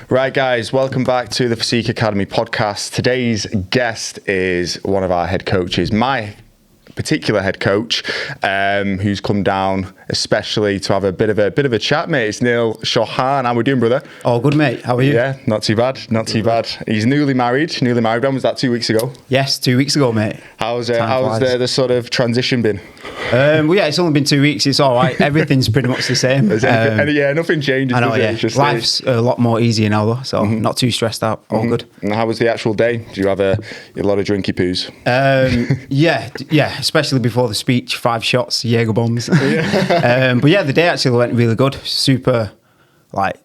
Right, guys, welcome back to the Physique Academy podcast. Today's guest is one of our head coaches, my particular head coach, who's come down especially to have a bit of a chat, mate. It's Neil Chauhan. How we doing, brother? Oh, good, mate. How are you? Yeah, not too bad. He's newly married. When was that? 2 weeks ago? Yes, 2 weeks ago, mate. How's the sort of transition been? Well, yeah, it's only been 2 weeks. It's all right. Everything's pretty much the same. Nothing changes. I know, yeah. Life's a lot more easier now, though, so not too stressed out. All good. And how was the actual day? Do you have a lot of drinky poos? Yeah, especially before the speech, 5 shots, Jaeger bombs. But yeah, the day actually went really good. Super,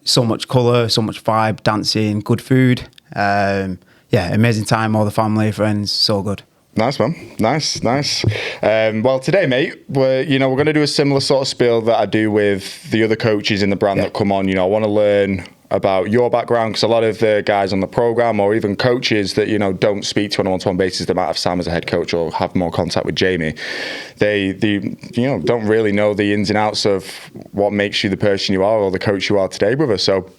so much colour, so much vibe, dancing, good food. Amazing time, all the family, friends, so good. Nice, man. Nice. Well, today, mate, we're going to do a similar sort of spiel that I do with the other coaches in the brand that come on. I want to learn about your background, because a lot of the guys on the program, or even coaches that don't speak to on a one-to-one basis, that might have Sam as a head coach or have more contact with Jamie, they don't really know the ins and outs of what makes you the person you are or the coach you are today, brother. So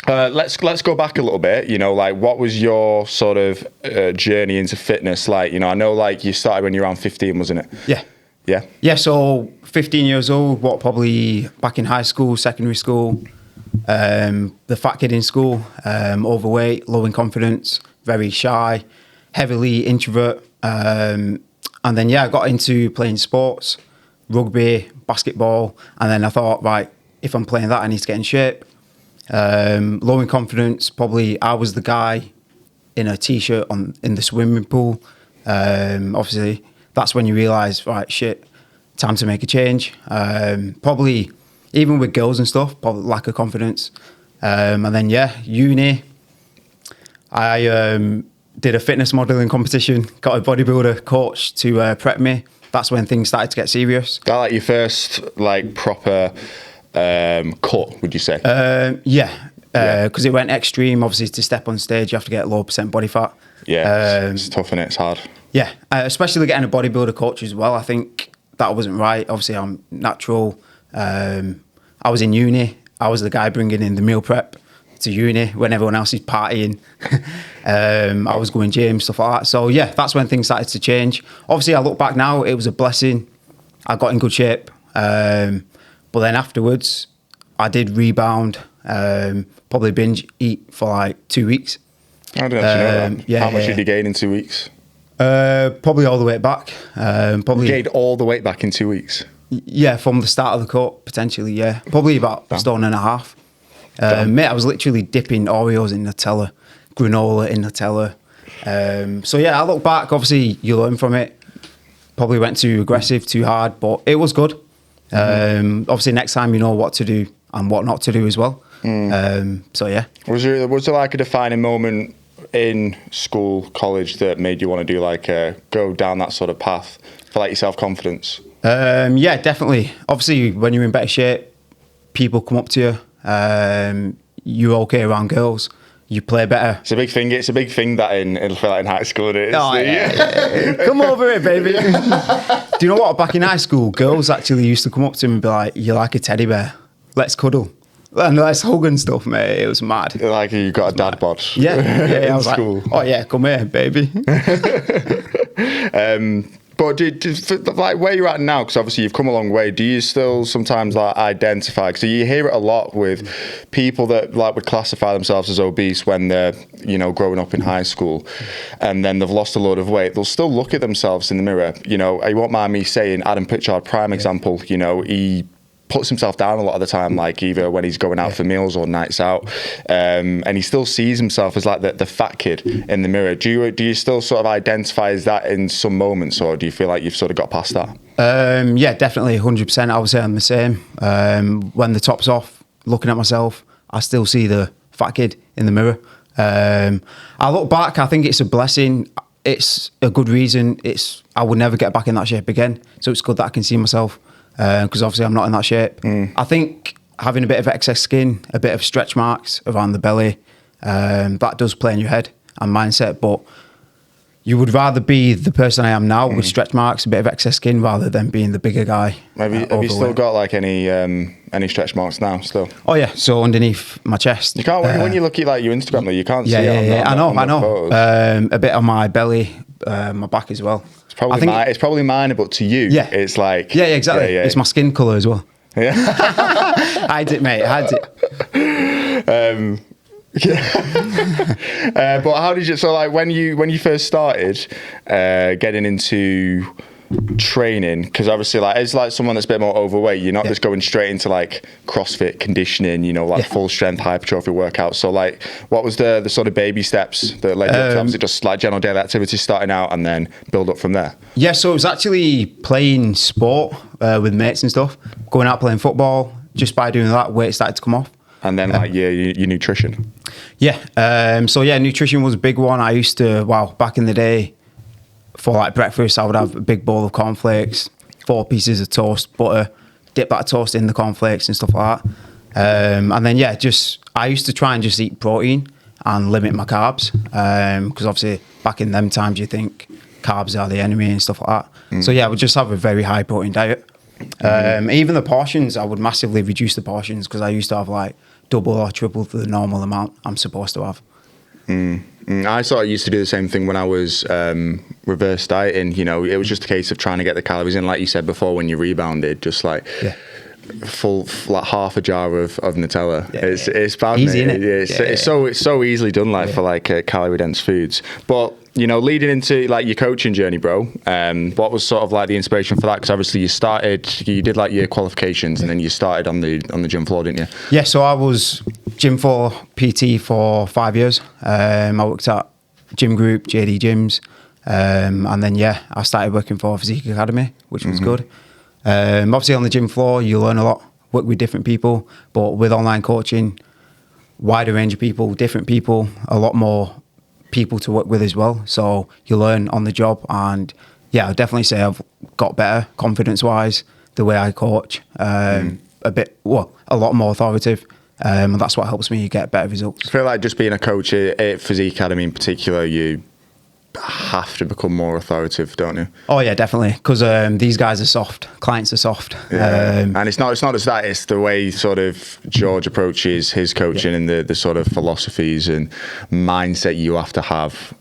let's go back a little bit. What was your sort of journey into fitness like? I know you started when you were around 15, wasn't it? Yeah. So 15 years old, probably back in high school, secondary school. The fat kid in school, overweight, low in confidence, very shy, heavily introvert. And then, I got into playing sports, rugby, basketball. And then I thought, right, if I'm playing that, I need to get in shape. Low in confidence, probably I was the guy in a t-shirt in the swimming pool. Obviously, that's when you realise, right, shit, time to make a change. Probably even with girls and stuff, probably lack of confidence. And then, uni, I did a fitness modelling competition, got a bodybuilder coach to prep me. That's when things started to get serious. That your first proper cut, would you say? Because it went extreme. Obviously, to step on stage, you have to get low percent body fat. It's tough and it's hard. Especially getting a bodybuilder coach as well. I think that wasn't right. Obviously, I'm natural. I was in uni. I was the guy bringing in the meal prep to uni when everyone else is partying. I was going gym, stuff like that. So that's when things started to change. Obviously, I look back now, it was a blessing. I got in good shape. But then afterwards, I did rebound, probably binge eat for 2 weeks. I didn't actually know that. How much did you gain in 2 weeks? Probably all the way back. You gained all the weight back in 2 weeks? Yeah, from the start of the cut, potentially, yeah. Probably about a stone and a half. Mate, I was literally dipping Oreos in Nutella, granola in Nutella. I look back, obviously you learn from it. Probably went too aggressive, too hard, but it was good. Obviously next time you know what to do and what not to do as well. Was there a defining moment in school, college that made you want to do go down that sort of path for your self-confidence? Definitely. Obviously, when you're in better shape, people come up to you. You're okay around girls. You play better. It's a big thing. It's a big thing that in high school it is. Oh, yeah. Come over here, baby. Do you know what? Back in high school, girls actually used to come up to me and be like, "You're like a teddy bear. Let's cuddle." And let's hug and stuff, mate. It was mad. You got a dad bod. Yeah. I was cool. Oh yeah, come here, baby. But where you're at now, because obviously you've come a long way, do you still sometimes identify, because you hear it a lot with people that would classify themselves as obese when they're growing up in high school, and then they've lost a load of weight, they'll still look at themselves in the mirror. You won't mind me saying Adam Pritchard, prime example, he puts himself down a lot of the time, either when he's going out for meals or nights out, and he still sees himself as the fat kid in the mirror. Do you still sort of identify as that in some moments, or do you feel like you've sort of got past that? Definitely 100%. I would say I'm the same. When the top's off, looking at myself, I still see the fat kid in the mirror. I look back, I think it's a blessing. It's a good reason. I would never get back in that shape again, so it's good that I can see myself. Because obviously I'm not in that shape. I think having a bit of excess skin, a bit of stretch marks around the belly, that does play in your head and mindset. But you would rather be the person I am now with stretch marks, a bit of excess skin, rather than being the bigger guy. Have you still got like any stretch marks now still? Oh yeah, so underneath my chest. You can't, when you look at like your Instagram though, you can't see it. Yeah, I know. A bit on my belly, my back as well. It's probably minor, but to you, it's like... Yeah, exactly. It's my skin colour as well. Yeah. Hides it, mate. Hides it. But how did you... So like when you first started getting into training, because obviously like as like someone that's a bit more overweight, you're not just going straight into like CrossFit conditioning, you know, like full strength hypertrophy workouts. So like what was the sort of baby steps that led you up to obviously just like general daily activities starting out and then build up from there? Yeah, so it was actually playing sport with mates and stuff, going out playing football. Just by doing that, weight started to come off. And then like your nutrition. Yeah. So yeah, nutrition was a big one. I used to, back in the day, for like breakfast, I would have a big bowl of cornflakes, 4 pieces of toast, butter, dip that toast in the cornflakes and stuff like that. And then I used to try and just eat protein and limit my carbs, because obviously back in them times you think carbs are the enemy and stuff like that. So yeah, I would just have a very high protein diet. Even the portions, I would massively reduce the portions because I used to have like double or triple the normal amount I'm supposed to have. I sort of used to do the same thing when I was reverse dieting. You know, it was just a case of trying to get the calories in, like you said before, when you rebounded, just like full like half a jar of Nutella. It's bad, easy, mate. It's so easily done, like for like calorie dense foods. But you know, leading into like your coaching journey, bro, what was sort of like the inspiration for that? Because obviously you did like your qualifications and then you started on the gym floor, didn't you? Yeah, so I was gym floor PT for 5 years. I worked at Gym Group, JD Gyms, and then I started working for Physique Academy, which was good. Obviously on the gym floor you learn a lot, work with different people, but with online coaching, wider range of people, different people, a lot more people to work with as well, so you learn on the job. And I'd definitely say I've got better confidence wise, the way I coach, a lot more authoritative, and that's what helps me get better results. I feel like just being a coach at Physique Academy in particular, you have to become more authoritative, don't you? Oh yeah, definitely, because these guys are soft, clients are soft. And it's not just that, it's the way sort of George approaches his coaching and the sort of philosophies and mindset you have to have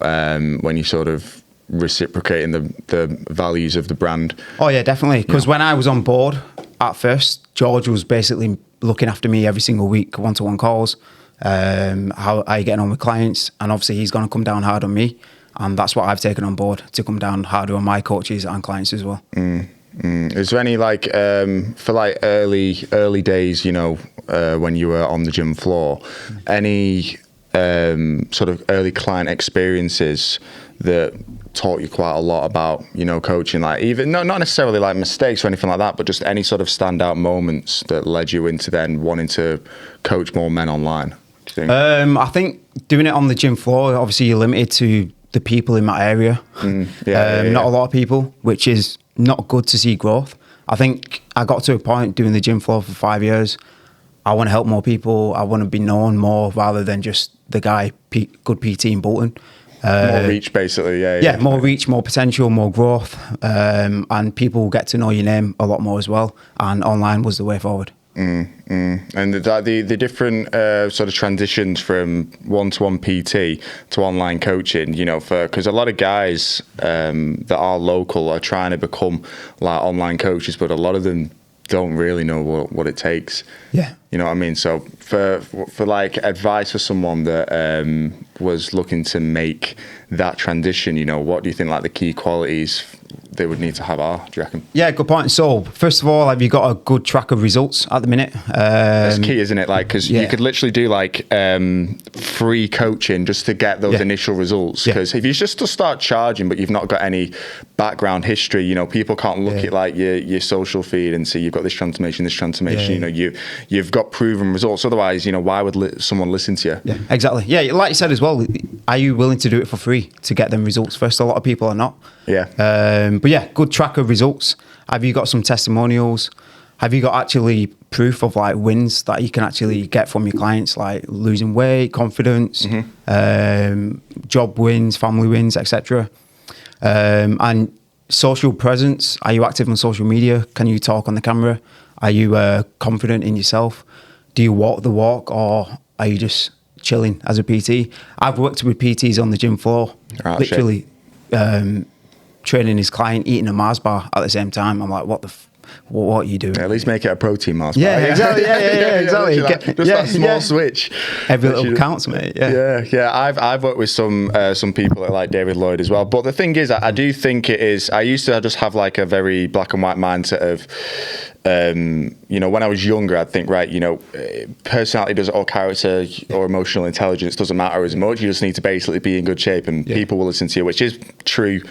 when you sort of reciprocating the values of the brand. Oh yeah, definitely, because when I was on board at first, George was basically looking after me every single week, one-to-one calls, how are you getting on with clients, and obviously he's going to come down hard on me. And that's what I've taken on board, to come down harder on my coaches and clients as well. Is there any like for like early days, you know, when you were on the gym floor, any sort of early client experiences that taught you quite a lot about, you know, coaching? Like even not necessarily like mistakes or anything like that, but just any sort of standout moments that led you into then wanting to coach more men online? Do you think? I think doing it on the gym floor, obviously you're limited to the people in my area. Not a lot of people, which is not good to see growth. I think I got to a point doing the gym floor for 5 years. I want to help more people. I want to be known more rather than just the guy, good PT in Bolton. More reach, basically. More reach, more potential, more growth, and people get to know your name a lot more as well. And online was the way forward. And the different sort of transitions from one-to-one PT to online coaching, you know, because a lot of guys that are local are trying to become like online coaches, but a lot of them don't really know what it takes. Yeah, you know what I mean. So for like advice for someone that was looking to make that transition, you know, what do you think like the key qualities they would need to have are, do you reckon? Yeah, good point. So first of all, have you got a good track of results at the minute? That's key, isn't it? Like, because you could literally do like free coaching just to get those initial results. Because if you just to start charging, but you've not got any background history, you know, people can't look at like your social feed and see you've got this transformation. You know, you've got proven results. Otherwise, you know, why would someone listen to you? Yeah, exactly. Yeah, like you said as well, are you willing to do it for free to get them results? First, a lot of people are not. Yeah. But yeah, good track of results. Have you got some testimonials? Have you got actually proof of like wins that you can actually get from your clients, like losing weight, confidence, job wins, family wins, etc.? And social presence, are you active on social media? Can you talk on the camera? Are you confident in yourself? Do you walk the walk, or are you just chilling as a PT? I've worked with PTs on the gym floor, literally training his client, eating a Mars bar at the same time. I'm like, what are you doing? At least make it a protein Mars bar. Yeah, exactly. Yeah, exactly. That small switch. Every little counts, mate. Yeah. I've worked with some people like David Lloyd as well. But the thing is, I do think it is. I used to just have like a very black and white mindset of, when I was younger, I'd think, right, personality doesn't, or character or emotional intelligence doesn't matter as much. You just need to basically be in good shape, and people will listen to you, which is true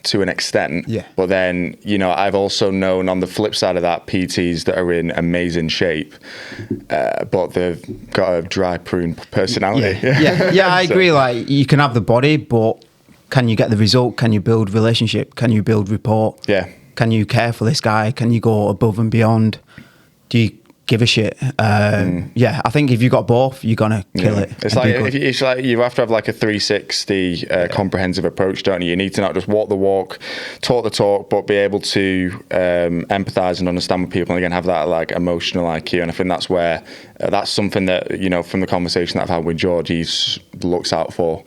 to an extent. Yeah. But then, I've also known on the flip side of that, PTs that are in amazing shape, but they've got a dry prune personality. Yeah, I agree. Like, you can have the body, but can you get the result? Can you build relationship? Can you build rapport? Yeah. Can you care for this guy? Can you go above and beyond? Do you give a shit? Yeah, I think if you got both, you're gonna kill it. It's like you have to have like a 360 comprehensive approach, don't you? You need to not just walk the walk, talk the talk, but be able to empathize and understand with people, and again have that like emotional IQ. And I think that's where that's something that from the conversation that I've had with George, he looks out for.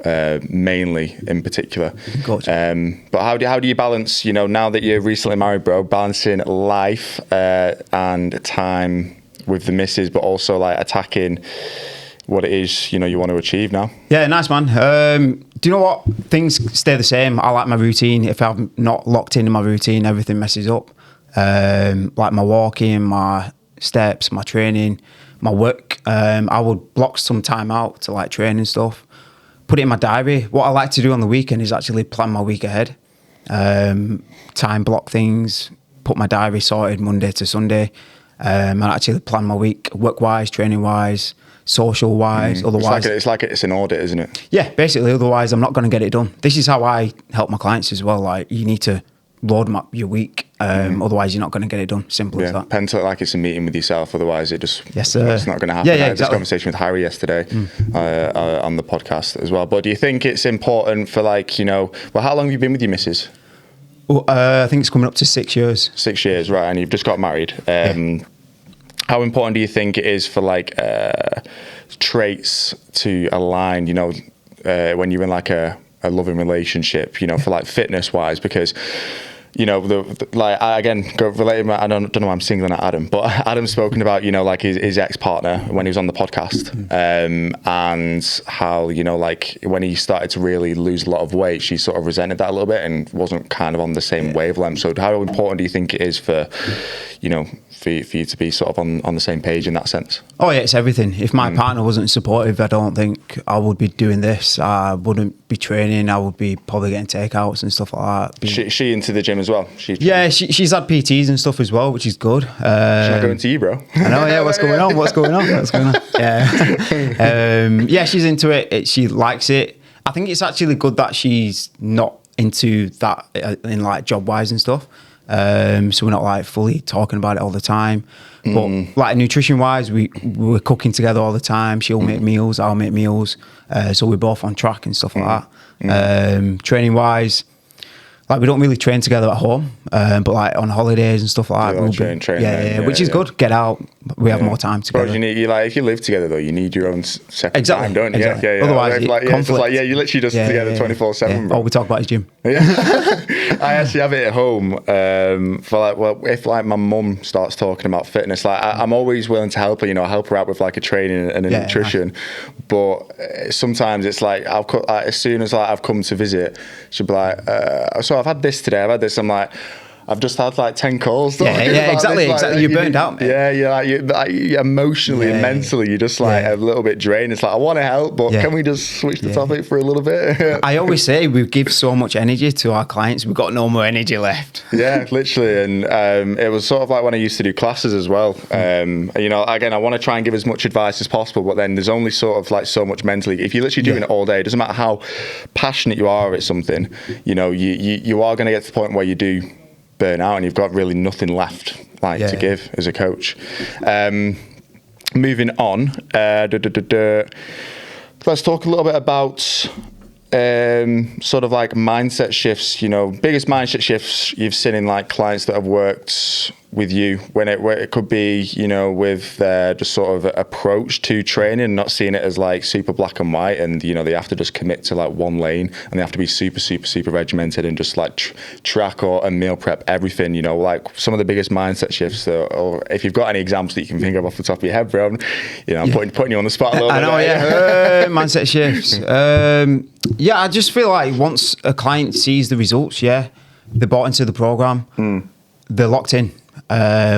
Mainly in particular. Gotcha. But how do you balance, now that you're recently married, bro, balancing life and time with the missus, but also like attacking what it is, you want to achieve now? Yeah, nice, man. Do you know what? Things stay the same. I like my routine. If I'm not locked into my routine, everything messes up. Like my walking, my steps, my training, my work. I would block some time out to like train and stuff. Put it in my diary. What I like to do on the weekend is actually plan my week ahead. Time block things, put my diary sorted Monday to Sunday, and actually plan my week work-wise, training-wise, social-wise. Otherwise, it's an audit, isn't it? Yeah, basically. Otherwise, I'm not going to get it done. This is how I help my clients as well. Like, you need to load map your week. Otherwise, you're not going to get it done. Simple as that. Pencil it like it's a meeting with yourself. Otherwise, it's not going to happen. Yeah, I had exactly. this conversation with Harry yesterday on the podcast as well. But do you think it's important for how long have you been with your missus? Well, I think it's coming up to 6 years. 6 years, right? And you've just got married. How important do you think it is for traits to align? When you're in a loving relationship, for fitness wise, because I don't know why I'm singling out Adam, but Adam's spoken about his ex-partner when he was on the podcast, and how when he started to really lose a lot of weight, she sort of resented that a little bit and wasn't kind of on the same wavelength. So how important do you think it is for for you to be sort of on the same page in that sense? Oh yeah, it's everything. If my partner wasn't supportive, I don't think I would be doing this. I wouldn't be training. I would be probably getting takeouts and stuff like that. She into the gym as well? She's had PTs and stuff as well, which is good. She's not going to you, bro. I know, yeah. What's going on? Yeah. She's into it. She likes it. I think it's actually good that she's not into that in job wise and stuff. So we're not fully talking about it all the time, but nutrition wise, we're cooking together all the time. She'll make meals, I'll make meals, so we're both on track and stuff like that. Training wise, we don't really train together at home, but on holidays and stuff like that, we'll which is good. Get out, we have more time together. But you need if you live together though, you need your own separate time, don't you? Exactly. Yeah. Otherwise, you literally just together 24/7. Oh, we talk about his gym. Yeah. I actually have it at home if my mum starts talking about fitness, I'm always willing to help her. I help her out with a training and a nutrition, but sometimes it's as soon as I've come to visit, she'll be like, so I've had this today, I've had this. I'm like, I've just had 10 calls. Exactly. You're burned out, man. Yeah, you're emotionally and mentally, you're just a little bit drained. It's I want to help, but can we just switch the topic for a little bit? I always say we give so much energy to our clients, we've got no more energy left. Yeah, literally. And it was sort of when I used to do classes as well. Again, I want to try and give as much advice as possible, but then there's only sort of so much mentally. If you're literally doing it all day, it doesn't matter how passionate you are at something, you are going to get to the point where you do burn out and you've got really nothing left to give as a coach. Moving on, let's talk a little bit about sort of like mindset shifts, biggest mindset shifts you've seen in like clients that have worked with you, where it could be, with just sort of approach to training, not seeing it as like super black and white, and they have to just commit to like one lane, and they have to be super regimented and just like track and meal prep everything, like some of the biggest mindset shifts, or if you've got any examples that you can think of off the top of your head, bro. I'm putting you on the spot a little bit. I know, mindset shifts. I just feel like once a client sees the results, they're bought into the program, they're locked in,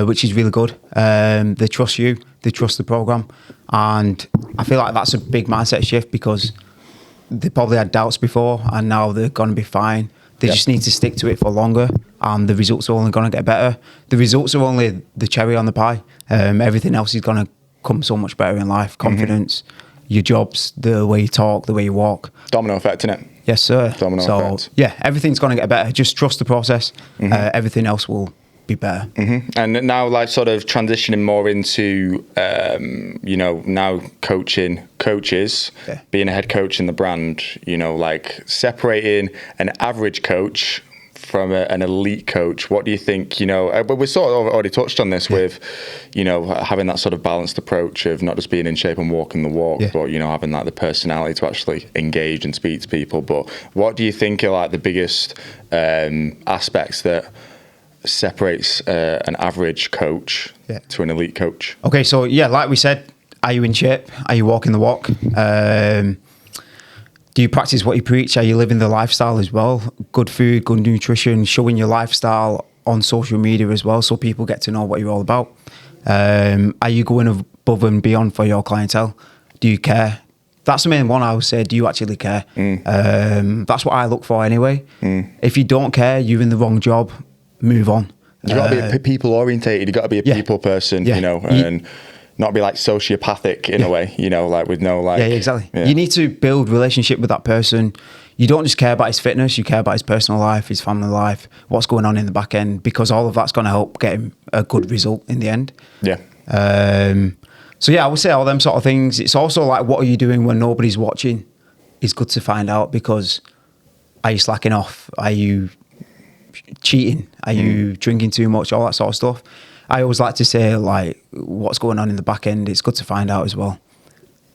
which is really good. They trust you, they trust the program, and I feel like that's a big mindset shift because they probably had doubts before, and now they're going to be fine. They just need to stick to it for longer, and the results are only going to get better. The results are only the cherry on the pie. Everything else is going to come so much better in life. Confidence, your jobs, the way you talk, the way you walk. Domino effect, innit? Yes, sir. Domino effect. Yeah, everything's going to get better. Just trust the process. Everything else will be better. And now, like, sort of transitioning more into, now coaching coaches, being a head coach in the brand, like separating an average coach from an elite coach. What do you think, but we sort of already touched on this with, having that sort of balanced approach of not just being in shape and walking the walk, but, having like the personality to actually engage and speak to people. But what do you think are like the biggest aspects that separates an average coach to an elite coach? Okay, so like we said, are you in shape? Are you walking the walk? Do you practice what you preach? Are you living the lifestyle as well? Good food, good nutrition, showing your lifestyle on social media as well, so people get to know what you're all about. Are you going above and beyond for your clientele? Do you care? That's the main one I would say. Do you actually care? That's what I look for anyway. If you don't care, you're in the wrong job. Move on. You've got to be people orientated. You've got to be a people person, and not be like sociopathic in a way, like with no like. Yeah, exactly. Yeah. You need to build relationship with that person. You don't just care about his fitness, you care about his personal life, his family life, what's going on in the back end, because all of that's going to help get him a good result in the end. Yeah. So I would say all them sort of things. It's also like, what are you doing when nobody's watching? It's good to find out, because are you slacking off? Are you cheating? Are you drinking too much? All that sort of stuff. I always like to say, like, what's going on in the back end. It's good to find out as well.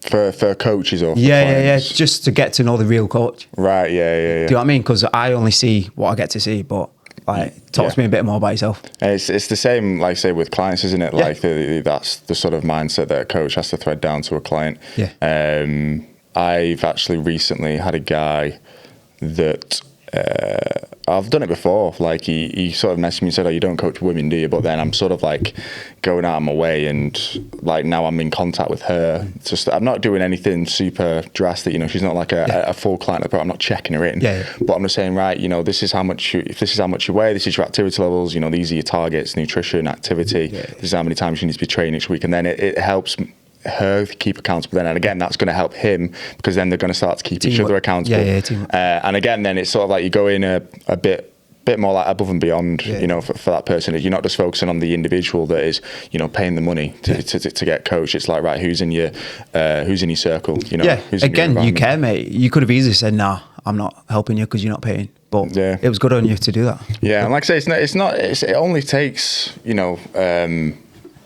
For coaches or for clients? Just to get to know the real coach. Right, yeah. Do you know what I mean? Because I only see what I get to see, but like, talk to me a bit more about yourself. And it's the same, like, say, with clients, isn't it? Like, that's the sort of mindset that a coach has to thread down to a client. Yeah. I've actually recently had a guy that I've done it before. Like, he sort of messaged me and said, "Oh, you don't coach women, do you?" But then I'm sort of like going out of my way, and like now I'm in contact with her. Just, I'm not doing anything super drastic. She's not like a full client, but I'm not checking her in. But I'm just saying, right, this is how much if this is how much you weigh, this is your activity levels. These are your targets: nutrition, activity. This is how many times you need to be training each week, and then it helps her keep accountable then, and again that's going to help him, because then they're going to start to keep each other accountable. And again, then it's sort of like you go in a bit more like above and beyond, for that person. You're not just focusing on the individual that is, paying the money to get coached. It's like, right, who's in your circle? Who's again, you care, mate. You could have easily said, "Nah, I'm not helping you because you're not paying." But it was good on you to do that. Yeah, and like I say, it only takes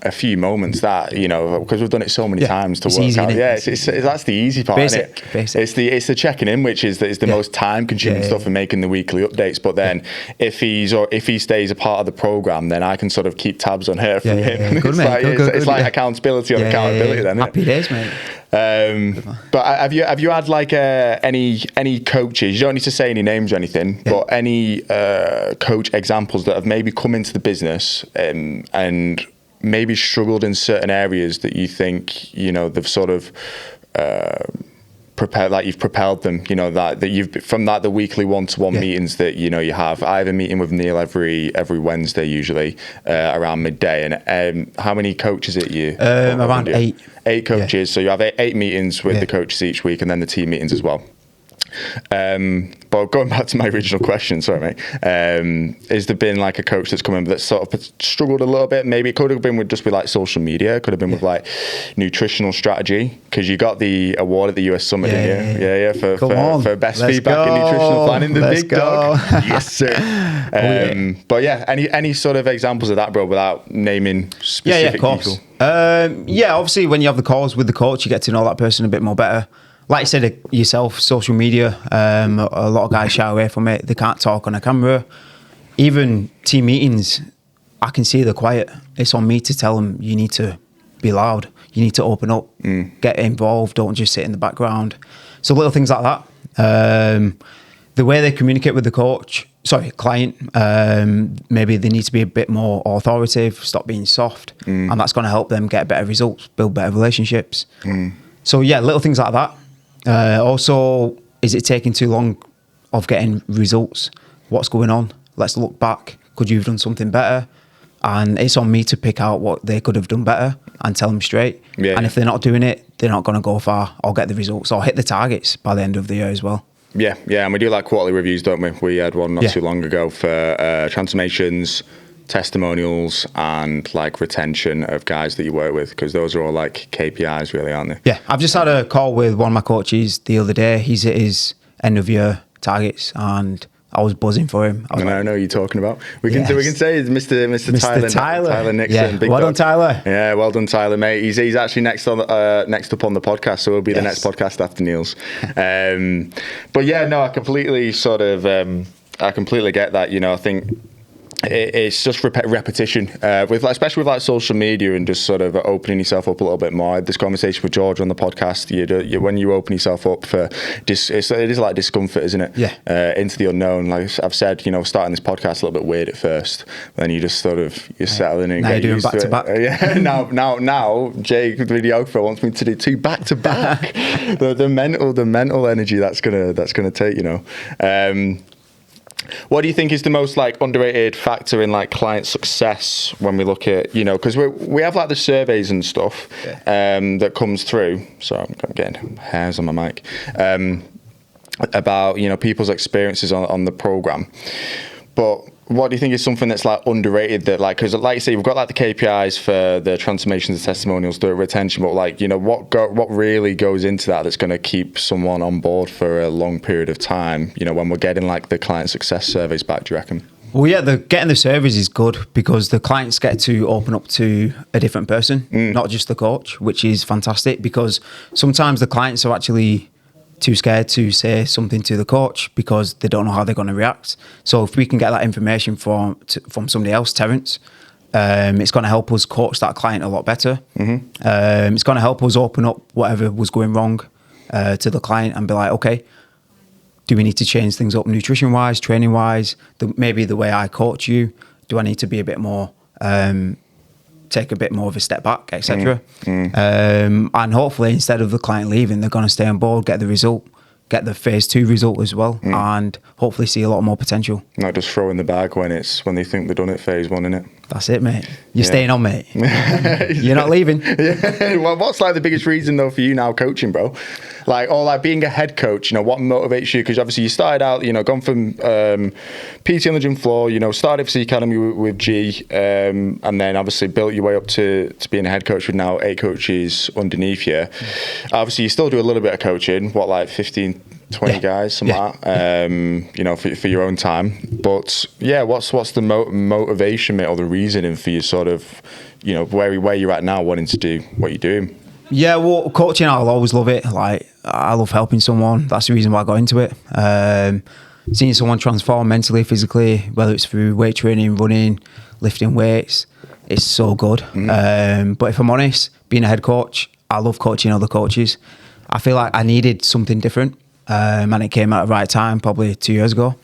a few moments that, because we've done it so many times to work out. Yeah, it's that's the easy part. Basic. It's the checking in, which is the most time consuming stuff, and making the weekly updates. But then if he stays a part of the program, then I can sort of keep tabs on her from him. Good, it's like accountability on accountability. Then happy days, mate. But have you had like any coaches? You don't need to say any names or anything, but any coach examples that have maybe come into the business and maybe struggled in certain areas that you think, they've sort of prepared, like you've propelled them, that you've, from that, the weekly one-to-one meetings that, you have. I have a meeting with Neil every Wednesday, usually around midday. And how many coaches are you? Around 8. 8 coaches. So you have eight meetings with the coaches each week, and then the team meetings as well. But going back to my original question, sorry, mate, has there been like a coach that's come in that's sort of struggled a little bit? Maybe it could have been with just with like social media, it could have been with like nutritional strategy, because you got the award at the US Summit, didn't you? Yeah, for best feedback in nutritional planning, the big dog. Yes, sir. But yeah, any sort of examples of that, bro, without naming specific people? Obviously when you have the calls with the coach, you get to know that person a bit more better. Like you said yourself, social media, a lot of guys shy away from it. They can't talk on a camera. Even team meetings, I can see they're quiet. It's on me to tell them, you need to be loud. You need to open up, get involved. Don't just sit in the background. So little things like that. The way they communicate with the client, maybe they need to be a bit more authoritative, stop being soft. And that's going to help them get better results, build better relationships. So yeah, little things like that. Also, is it taking too long of getting results? What's going on? Let's look back. Could you have done something better? And it's on me to pick out what they could have done better and tell them straight. And if they're not doing it, they're not going to go far or get the results or hit the targets by the end of the year as well. Yeah, and we do like quarterly reviews, don't we? We had one not too long ago for transformations, testimonials, and like retention of guys that you work with, because those are all like KPIs, really, aren't they? Yeah, I've just had a call with one of my coaches the other day. He's at his end of year targets, and I was buzzing for him. I know who you're talking about. We can say it's Mr. Tyler Nixon. Yeah, well done, Tyler. Yeah, well done, Tyler, mate. He's actually next up on the podcast, so he'll be the next podcast after Neil's. But yeah, no, I completely get that. You know, I think it's just repetition especially with like social media and just sort of opening yourself up a little bit more. I had this conversation with George on the podcast. When you open yourself up for it is like discomfort, isn't it? Into the unknown. Like I've said, you know, starting this podcast a little bit weird at first, then you just sort of settle in and now get you're used doing back to it. Now Jake, the videographer, wants me to do 2 back to back. The mental energy that's gonna take, you know. What do you think is the most like underrated factor in like client success when we look at, you know, because we have like the surveys and stuff that comes through. So I'm getting hairs on my mic about, you know, people's experiences on the program. But what do you think is something that's like underrated that like, because like you say, we've got like the KPIs for the transformations, the testimonials, the retention, but like, you know, what really goes into that's going to keep someone on board for a long period of time, you know, when we're getting like the client success surveys back, do you reckon? Well, yeah, getting the surveys is good because the clients get to open up to a different person, not just the coach, which is fantastic, because sometimes the clients are actually too scared to say something to the coach because they don't know how they're going to react. So if we can get that information from somebody else, Terence, it's going to help us coach that client a lot better. It's going to help us open up whatever was going wrong to the client and be like, okay, do we need to change things up nutrition-wise, training-wise, maybe the way I coach you? Do I need to be a bit more... take a bit more of a step back, etc. And hopefully instead of the client leaving, they're going to stay on board, get the result, get the phase 2 result as well, and hopefully see a lot more potential. Not just throw in the bag when they think they've done it phase 1, innit? That's it, mate. You're staying on, mate. You're not leaving. Well, what's like the biggest reason though for you now coaching, bro? Like, or like being a head coach, you know, what motivates you? Because obviously you started out, you know, gone from PT on the gym floor, you know, started Physique Academy with G, and then obviously built your way up to being a head coach with now 8 coaches underneath you. Obviously you still do a little bit of coaching, what, like 15, 20 guys, something like that, you know, for your own time. But yeah, what's the motivation, mate, or the reasoning for you sort of, you know, where you're at now, wanting to do what you're doing? Yeah, well, coaching, I'll always love it. Like, I love helping someone. That's the reason why I got into it. Seeing someone transform mentally, physically, whether it's through weight training, running, lifting weights, it's so good. But if I'm honest, being a head coach, I love coaching other coaches. I feel like I needed something different, and it came at the right time, probably 2 years ago.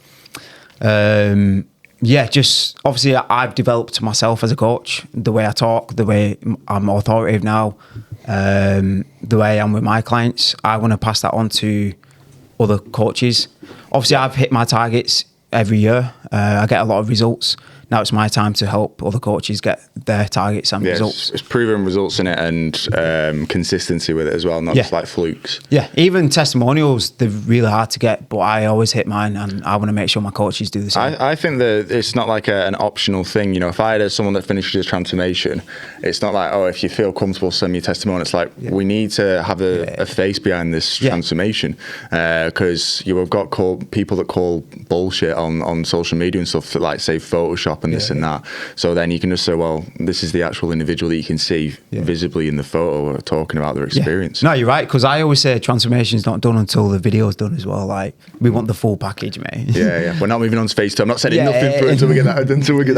Just obviously I've developed myself as a coach, the way I talk, the way I'm authoritative now, the way I am with my clients. I want to pass that on to other coaches. Obviously I've hit my targets every year, I get a lot of results. Now it's my time to help other coaches get their targets and results. It's proven results in it, and consistency with it as well, not just like flukes. Yeah, even testimonials, they're really hard to get, but I always hit mine, and I want to make sure my coaches do the same. I think that it's not like an optional thing. You know, if I had someone that finishes his transformation, it's not like, oh, if you feel comfortable, send me a testimonial. It's like, we need to have a face behind this transformation, because you've got people that call bullshit on social media and stuff to like say Photoshop and this and that. So then you can just say, well, this is the actual individual that you can see visibly in the photo or talking about their experience. No, you're right, because I always say transformation's not done until the video's done as well. Like, we want the full package, mate. Yeah. We're not moving on to FaceTime. I'm not sending nothing through until we get that.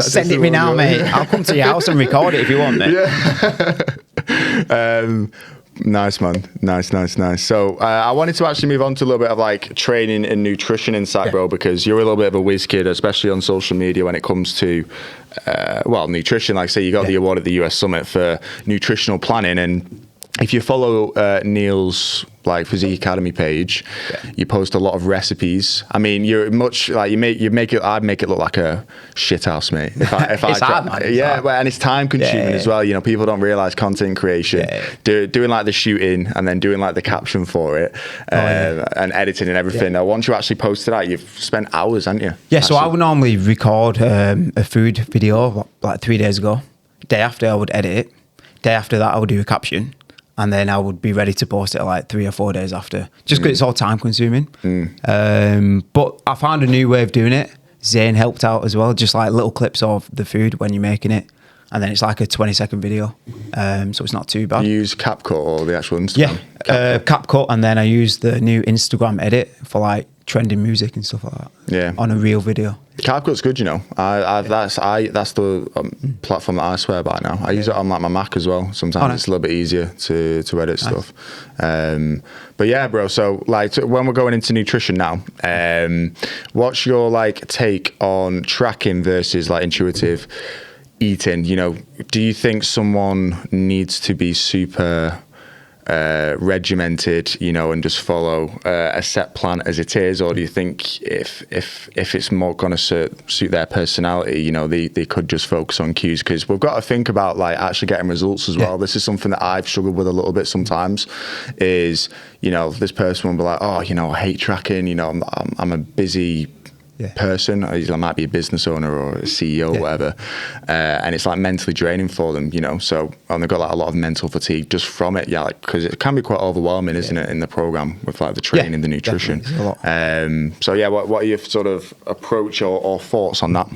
Send it me now, mate. I'll come to your house and record it if you want, mate. Yeah. Nice, man. Nice. So I wanted to actually move on to a little bit of like training and nutrition insight, bro, because you're a little bit of a whiz kid, especially on social media when it comes to, nutrition. Like, say you got the award at the US Summit for nutritional planning, and if you follow Neil's like Physique Academy page, you post a lot of recipes. I mean, you're much like I'd make it look like a shit house, mate. If It's hard, man. And it's time consuming as well. You know, people don't realize content creation, doing like the shooting and then doing like the caption for it, and editing and everything. Now, once you actually post it out, you've spent hours, haven't you? Yeah. So I would normally record a food video like 3 days ago. Day after, I would edit it. Day after that, I would do a caption. And then I would be ready to post it like 3 or 4 days after, just because it's all time consuming. But I found a new way of doing it. Zane helped out as well, just like little clips of the food when you're making it. And then it's like a 20-second video. So it's not too bad. You use CapCut or the actual Instagram? Yeah, CapCut. And then I use the new Instagram edit for like trending music and stuff like that. Yeah. On a real video. CapCut's good, you know. That's the platform that I swear by now. I use it on like my Mac as well. Sometimes it's a little bit easier to edit stuff. But yeah, bro. So like when we're going into nutrition now, what's your like take on tracking versus like intuitive eating? You know, do you think someone needs to be super regimented, you know, and just follow a set plan as it is, or do you think if it's more going to suit their personality, you know, they could just focus on cues? Because we've got to think about like actually getting results as well. This is something that I've struggled with a little bit sometimes, is, you know, this person will be like, oh, you know, I hate tracking, you know, I'm a busy person. I might be a business owner or a CEO or whatever, and it's like mentally draining for them, you know. So they've got like a lot of mental fatigue just from it, like, because it can be quite overwhelming, isn't it, in the program with like the training, the nutrition. So yeah, what are your sort of approach or thoughts on that?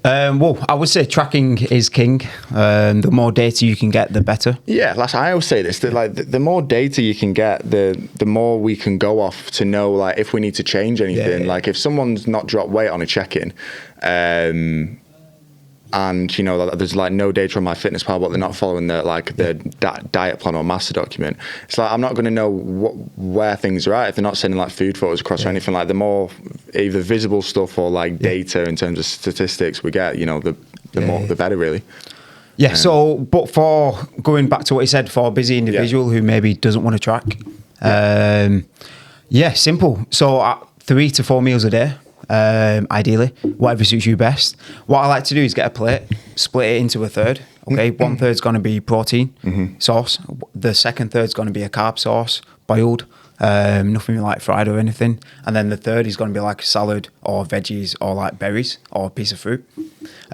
Well, I would say tracking is king. The more data you can get, the better. Yeah, I always say this, that like the more data you can get, the more we can go off to know like if we need to change anything. Like if someone's not dropped weight on a check-in, and you know there's like no data on MyFitnessPal, but they're not following the diet plan or master document. It's like I'm not going to know where things are at if they're not sending like food photos across or anything. Like the more either visible stuff or like data in terms of statistics we get, you know, the more the better, really. Yeah. So, but for going back to what you said, for a busy individual who maybe doesn't want to track, simple. So 3 to 4 meals a day. Ideally, whatever suits you best. What I like to do is get a plate, split it into a third. Okay, 1/3 is going to be protein sauce. The second third is going to be a carb sauce, boiled, nothing like fried or anything. And then the third is going to be like a salad or veggies or like berries or a piece of fruit.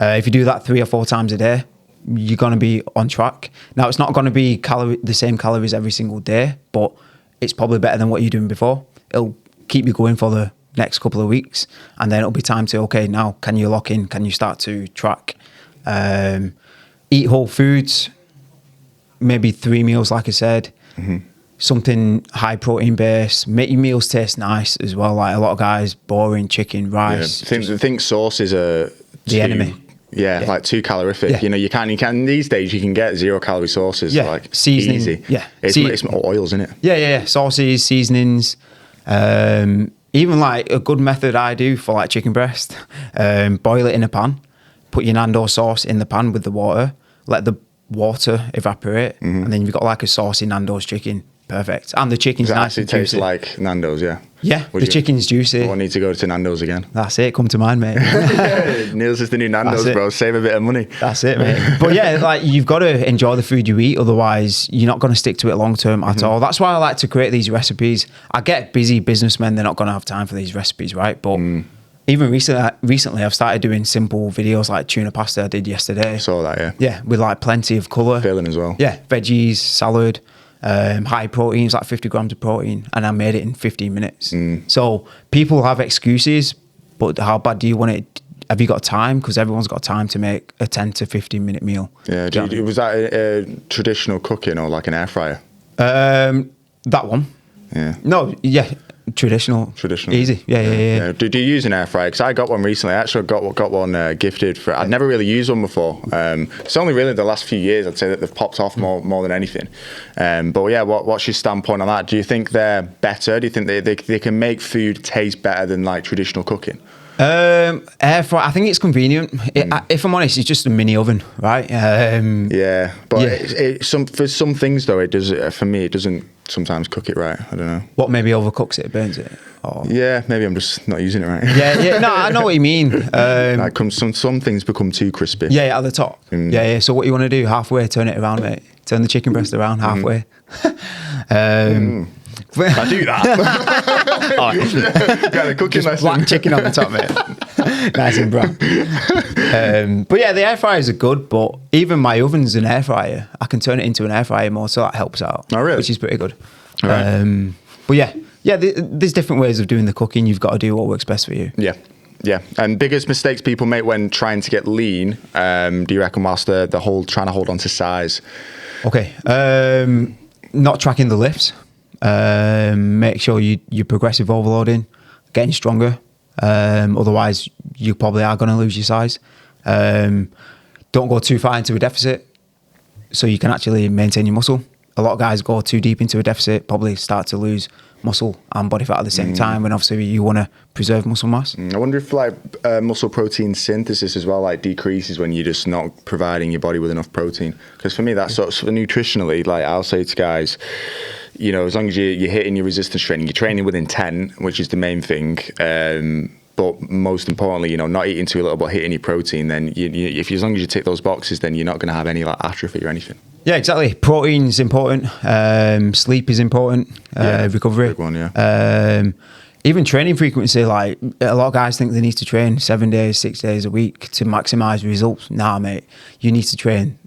If you do that 3 or 4 times a day, you're going to be on track. Now, it's not going to be the same calories every single day, but it's probably better than what you're doing before. It'll keep you going for the next couple of weeks, and then it'll be time to, okay, now can you lock in, can you start to track? Eat whole foods, maybe 3 meals like I said, something high protein based, make your meals taste nice as well. Like a lot of guys, boring chicken, rice. I think sauces are the enemy. Like too calorific. You know, you can these days you can get 0-calorie sauces like seasoning. Easy. It's oils, isn't it? Yeah. Sauces, seasonings. Even like a good method I do for like chicken breast, boil it in a pan, put your Nando sauce in the pan with the water, let the water evaporate, and then you've got like a saucy Nando's chicken. perfect. And the chicken's Does it nice actually and taste juicy. like Nando's? Yeah. Yeah, Would the you? chicken's juicy. I need to go to Nando's again. That's it. Come to mind, mate. Neil's is the new Nando's, That's it. bro. Save a bit of money. That's it, mate. But yeah, like you've got to enjoy the food you eat, otherwise you're not going to stick to it long term at all. That's why I like to create these recipes. I get busy businessmen; they're not going to have time for these recipes, right? But even recently, I've started doing simple videos like tuna pasta I did yesterday. Saw that, yeah. Yeah, with like plenty of colour. Filling as well. Yeah, veggies, salad, high proteins, like 50 grams of protein, and I made it in 15 minutes. So people have excuses, but how bad do you want it? Have you got time? Because everyone's got time to make a 10 to 15 minute meal. Yeah. Was that a traditional cooking or like an air fryer? That one. Yeah. No, yeah. Traditional. Easy. Yeah. Do you use an air fryer? Because I got one recently. I actually got one gifted for. I'd never really used one before. It's only really the last few years I'd say that they've popped off more than anything. But yeah, what's your standpoint on that? Do you think they're better? Do you think they can make food taste better than like traditional cooking? Air fryer. I think it's convenient. If I'm honest, it's just a mini oven, right? Yeah, but for some things though, it does. For me, it doesn't sometimes cook it right. I don't know. What maybe overcooks it, burns it? Or... Yeah, maybe I'm just not using it right. Yeah. No, I know what you mean. Like some things become too crispy. Yeah, at the top. Yeah. So what you want to do? Halfway, turn it around, mate. Turn the chicken breast around halfway. I do that. Got a cooking lesson. Black chicken on the top, mate. Nice and brown. But yeah, the air fryers are good, but even my oven's an air fryer. I can turn it into an air fryer more, so that helps out. Oh, really? Which is pretty good. Right. But yeah, there's different ways of doing the cooking. You've got to do what works best for you. Yeah. And biggest mistakes people make when trying to get lean, do you reckon, whilst trying to hold on to size? Okay. Not tracking the lifts. Make sure you're progressive overloading, getting stronger. Otherwise, you probably are going to lose your size. Don't go too far into a deficit so you can actually maintain your muscle. A lot of guys go too deep into a deficit, probably start to lose muscle and body fat at the same time, when obviously you want to preserve muscle mass. I wonder if like muscle protein synthesis as well like decreases when you're just not providing your body with enough protein. Because for me, that's sort of nutritionally, like I'll say to guys, you know, as long as you're hitting your resistance training, you're training with intent, which is the main thing. But most importantly, you know, not eating too little but hitting your protein, then as long as you tick those boxes, then you're not going to have any like atrophy or anything. Yeah, exactly. Protein's important. Sleep is important. Recovery. Big one, yeah. Even training frequency, like a lot of guys think they need to train 7 days, 6 days a week to maximize results. Nah, mate, you need to train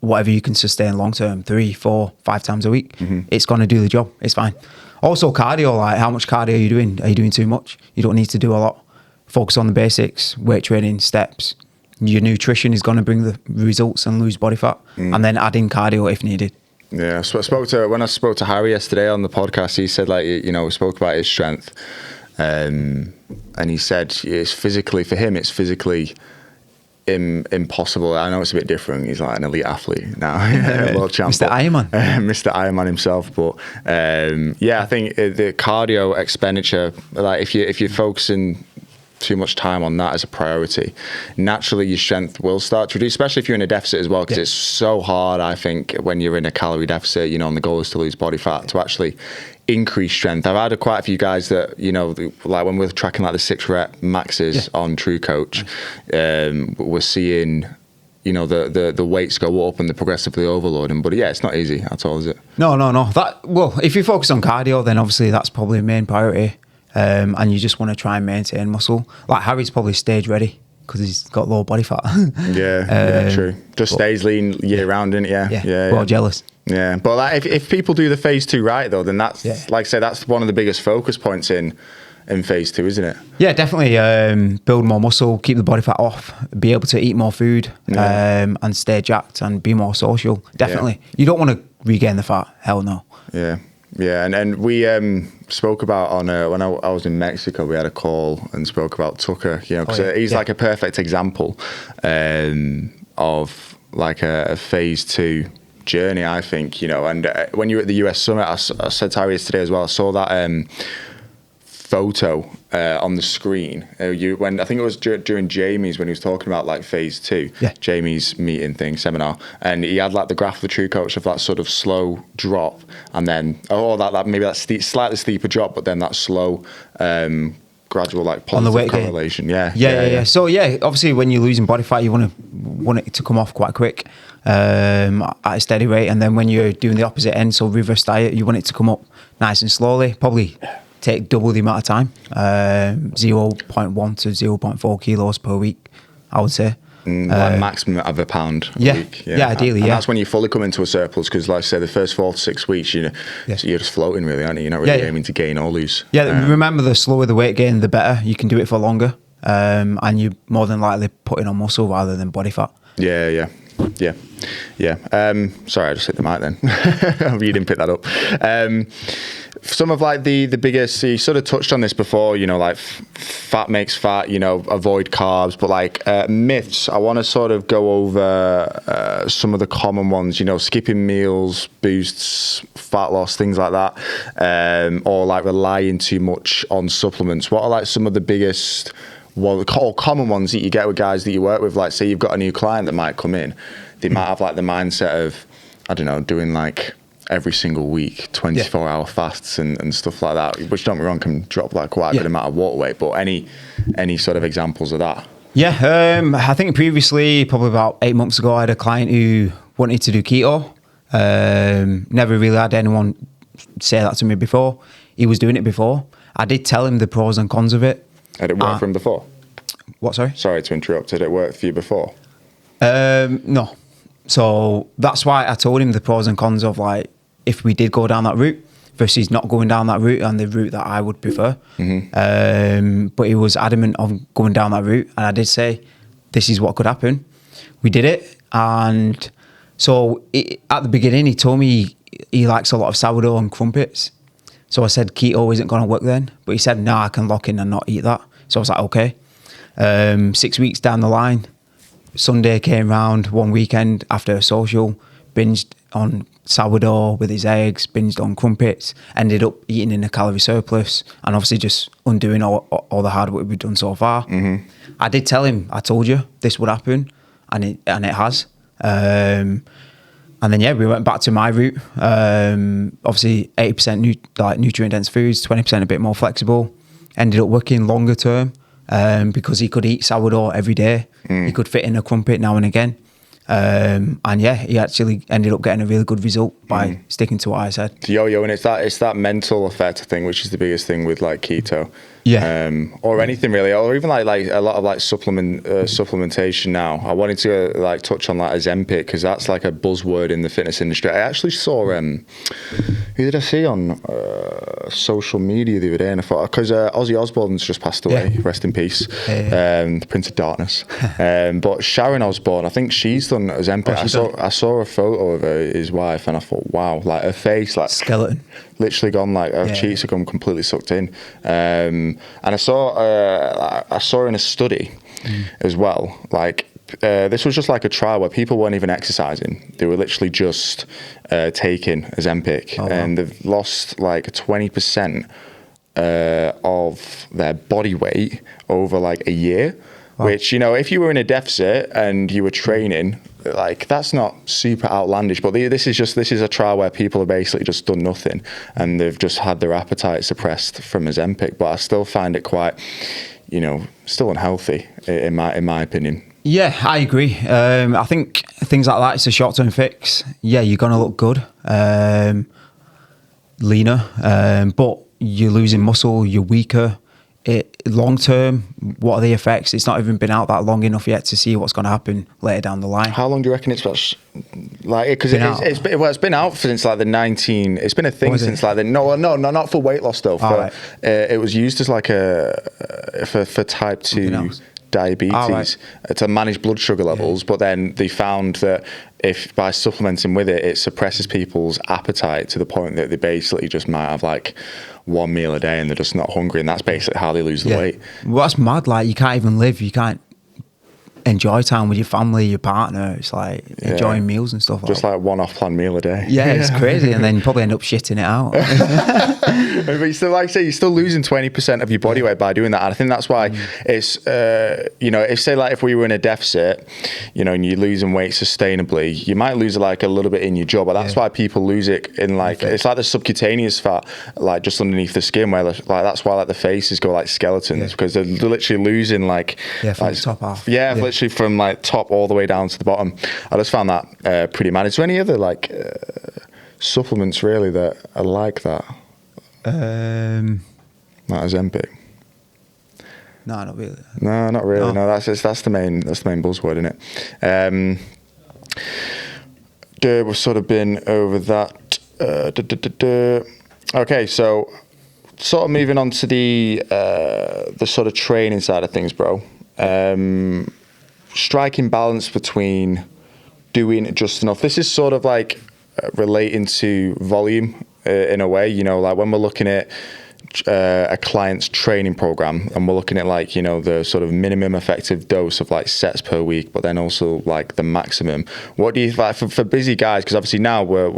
whatever you can sustain long term, 3, 4, 5 times a week. It's going to do the job. It's fine. Also cardio, like how much cardio are you doing? Are you doing too much? You don't need to do a lot. Focus on the basics, weight training, steps. Your nutrition is going to bring the results and lose body fat, and then add in cardio if needed. Yeah, so when I spoke to Harry yesterday on the podcast, he said, like, you know, we spoke about his strength, and he said it's physically impossible. I know it's a bit different. He's like an elite athlete now, world champ, Mr. Ironman, Mr. Ironman himself. But yeah, I think the cardio expenditure, like if you're focusing too much time on that as a priority, naturally your strength will start to reduce, especially if you're in a deficit as well, because it's so hard, I think, when you're in a calorie deficit, you know, and the goal is to lose body fat, to actually increase strength. I've had quite a few guys that, you know, like when we're tracking like the 6 rep maxes on True Coach, we're seeing, you know, the weights go up and they're progressively overloading. But yeah, it's not easy at all, is it? No. Well, if you focus on cardio, then obviously that's probably a main priority. And you just want to try and maintain muscle. Like Harry's probably stage ready because he's got low body fat. Yeah, true. Just stays lean year round, isn't it? Yeah. Well, jealous. Yeah, but like, if people do the phase 2 right though, then that's like I say, that's one of the biggest focus points in phase 2, isn't it? Yeah, definitely. Build more muscle, keep the body fat off, be able to eat more food, and stay jacked and be more social. Definitely. You don't want to regain the fat. Hell no. Yeah, and we spoke about on when I was in Mexico, we had a call and spoke about Tucker, you know, because he's like a perfect example of like a phase 2 journey, I think, you know. And when you were at the US Summit, I said to Harry today as well, I saw that photo on the screen. When I think it was during Jamie's, when he was talking about like phase 2, Jamie's meeting thing, seminar, and he had like the graph of the true coach of that sort of slow drop, and then that maybe that slightly steeper drop, but then that slow gradual like positive on the weight correlation. Yeah. So obviously when you're losing body fat, you want it to come off quite quick at a steady rate, and then when you're doing the opposite end, so reverse diet, you want it to come up nice and slowly, probably take double the amount of time, 0.1 to 0.4 kilos per week, I would say. Like maximum of a pound a week. Yeah, ideally, and that's when you fully come into a surplus, because like I said, the first 4 to 6 weeks, so you're just floating really, aren't you? You're not really aiming to gain or lose. Remember, the slower the weight gain, the better. You can do it for longer, and you're more than likely putting on muscle rather than body fat. Yeah. Sorry, I just hit the mic then. You didn't pick that up. Some of like the biggest, you sort of touched on this before, like fat makes fat, avoid carbs, but like myths, I want to sort of go over some of the common ones, skipping meals boosts fat loss, things like that, or like relying too much on supplements. What are like some of the biggest, common ones that you get with guys that you work with? Like, say you've got a new client that might come in, they might have like the mindset of, I don't know, doing like every single week 24-hour fasts and stuff like that, which, don't get me wrong, can drop like quite a good amount of water weight. But any sort of examples of that? I think previously, probably about 8 months ago, I had a client who wanted to do keto. Never really had anyone say that to me before. He was doing it before. I did tell him the pros and cons of it. Had it worked for him before? What, sorry? Sorry to interrupt. Did it work for you before? No. So that's why I told him the pros and cons of like, if we did go down that route versus not going down that route, and the route that I would prefer. But he was adamant on going down that route. And I did say, this is what could happen. We did it. And so at the beginning, he told me he likes a lot of sourdough and crumpets. So I said, keto isn't going to work then. But he said, I can lock in and not eat that. So I was like, okay. 6 weeks down the line, Sunday came round, one weekend after a social, binged on sourdough with his eggs, binged on crumpets, ended up eating in a calorie surplus, and obviously just undoing all the hard work we've done so far. I did tell him, I told you this would happen, and it has. And then we went back to my route. Obviously 80% nutrient dense foods, 20% a bit more flexible. Ended up working longer term because he could eat sourdough every day. He could fit in a crumpet now and again. He actually ended up getting a really good result by sticking to what I said. And it's that mental effect, I think, which is the biggest thing with like keto. Or anything really, or even like a lot of like supplementation now. I wanted to like touch on like Ozempic, because that's like a buzzword in the fitness industry. I actually saw who did I see on social media the other day, and I thought, because Ozzy Osbourne's just passed away, rest in peace, the Prince of Darkness. But Sharon Osbourne, I think she's done Ozempic. I saw a photo of his wife, and I thought, wow, like her face, like skeleton, literally gone, like her cheeks have gone completely sucked in. And I saw in a study as well, like this was just like a trial where people weren't even exercising. They were literally just taking Ozempic, and they've lost like 20% of their body weight over like a year. Which, if you were in a deficit and you were training, like that's not super outlandish, but this is a trial where people have basically just done nothing, and they've just had their appetite suppressed from Ozempic. But I still find it quite, still unhealthy in my opinion. Yeah, I agree. I think things like that, it's a short-term fix. Yeah, you're gonna look good, leaner, but you're losing muscle, you're weaker. Long term, what are the effects? It's not even been out that long enough yet to see what's going to happen later down the line. How long do you reckon it's like? Because it's been out since like the 19. It's been a thing since like the no, not for weight loss though. It was used as like for type 2 diabetes to manage blood sugar levels, but then they found that if by supplementing with it suppresses people's appetite to the point that they basically just might have like one meal a day and they're just not hungry, and that's basically how they lose the weight. Well, that's mad. Like, you can't even live, you can't enjoy time with your family, your partner. It's like enjoying meals and stuff like that. Just like one off-plan meal a day. Yeah, it's crazy. And then you probably end up shitting it out. But you still, like I say, you're still losing 20% of your body weight by doing that. And I think that's why it's, you know, if we were in a deficit, you know, and you're losing weight sustainably, you might lose like a little bit in your jaw, but that's why people lose it in like, it's like the subcutaneous fat, like just underneath the skin, where like that's why like the faces go like skeletons, because they're literally losing like, from like, the top half. Literally from like top all the way down to the bottom. I just found that pretty mad. Is there any other like supplements really that are like that? Like Ozempic? No, not really. No, not really. No, that's the main buzzword, isn't it? We've sort of been over that. Okay, so sort of moving on to the sort of training side of things, bro. Striking balance between doing just enough. This is sort of like relating to volume in a way, you know, like when we're looking at a client's training program and we're looking at like, you know, the sort of minimum effective dose of like sets per week, but then also like the maximum. What do you like for busy guys? Because obviously now we're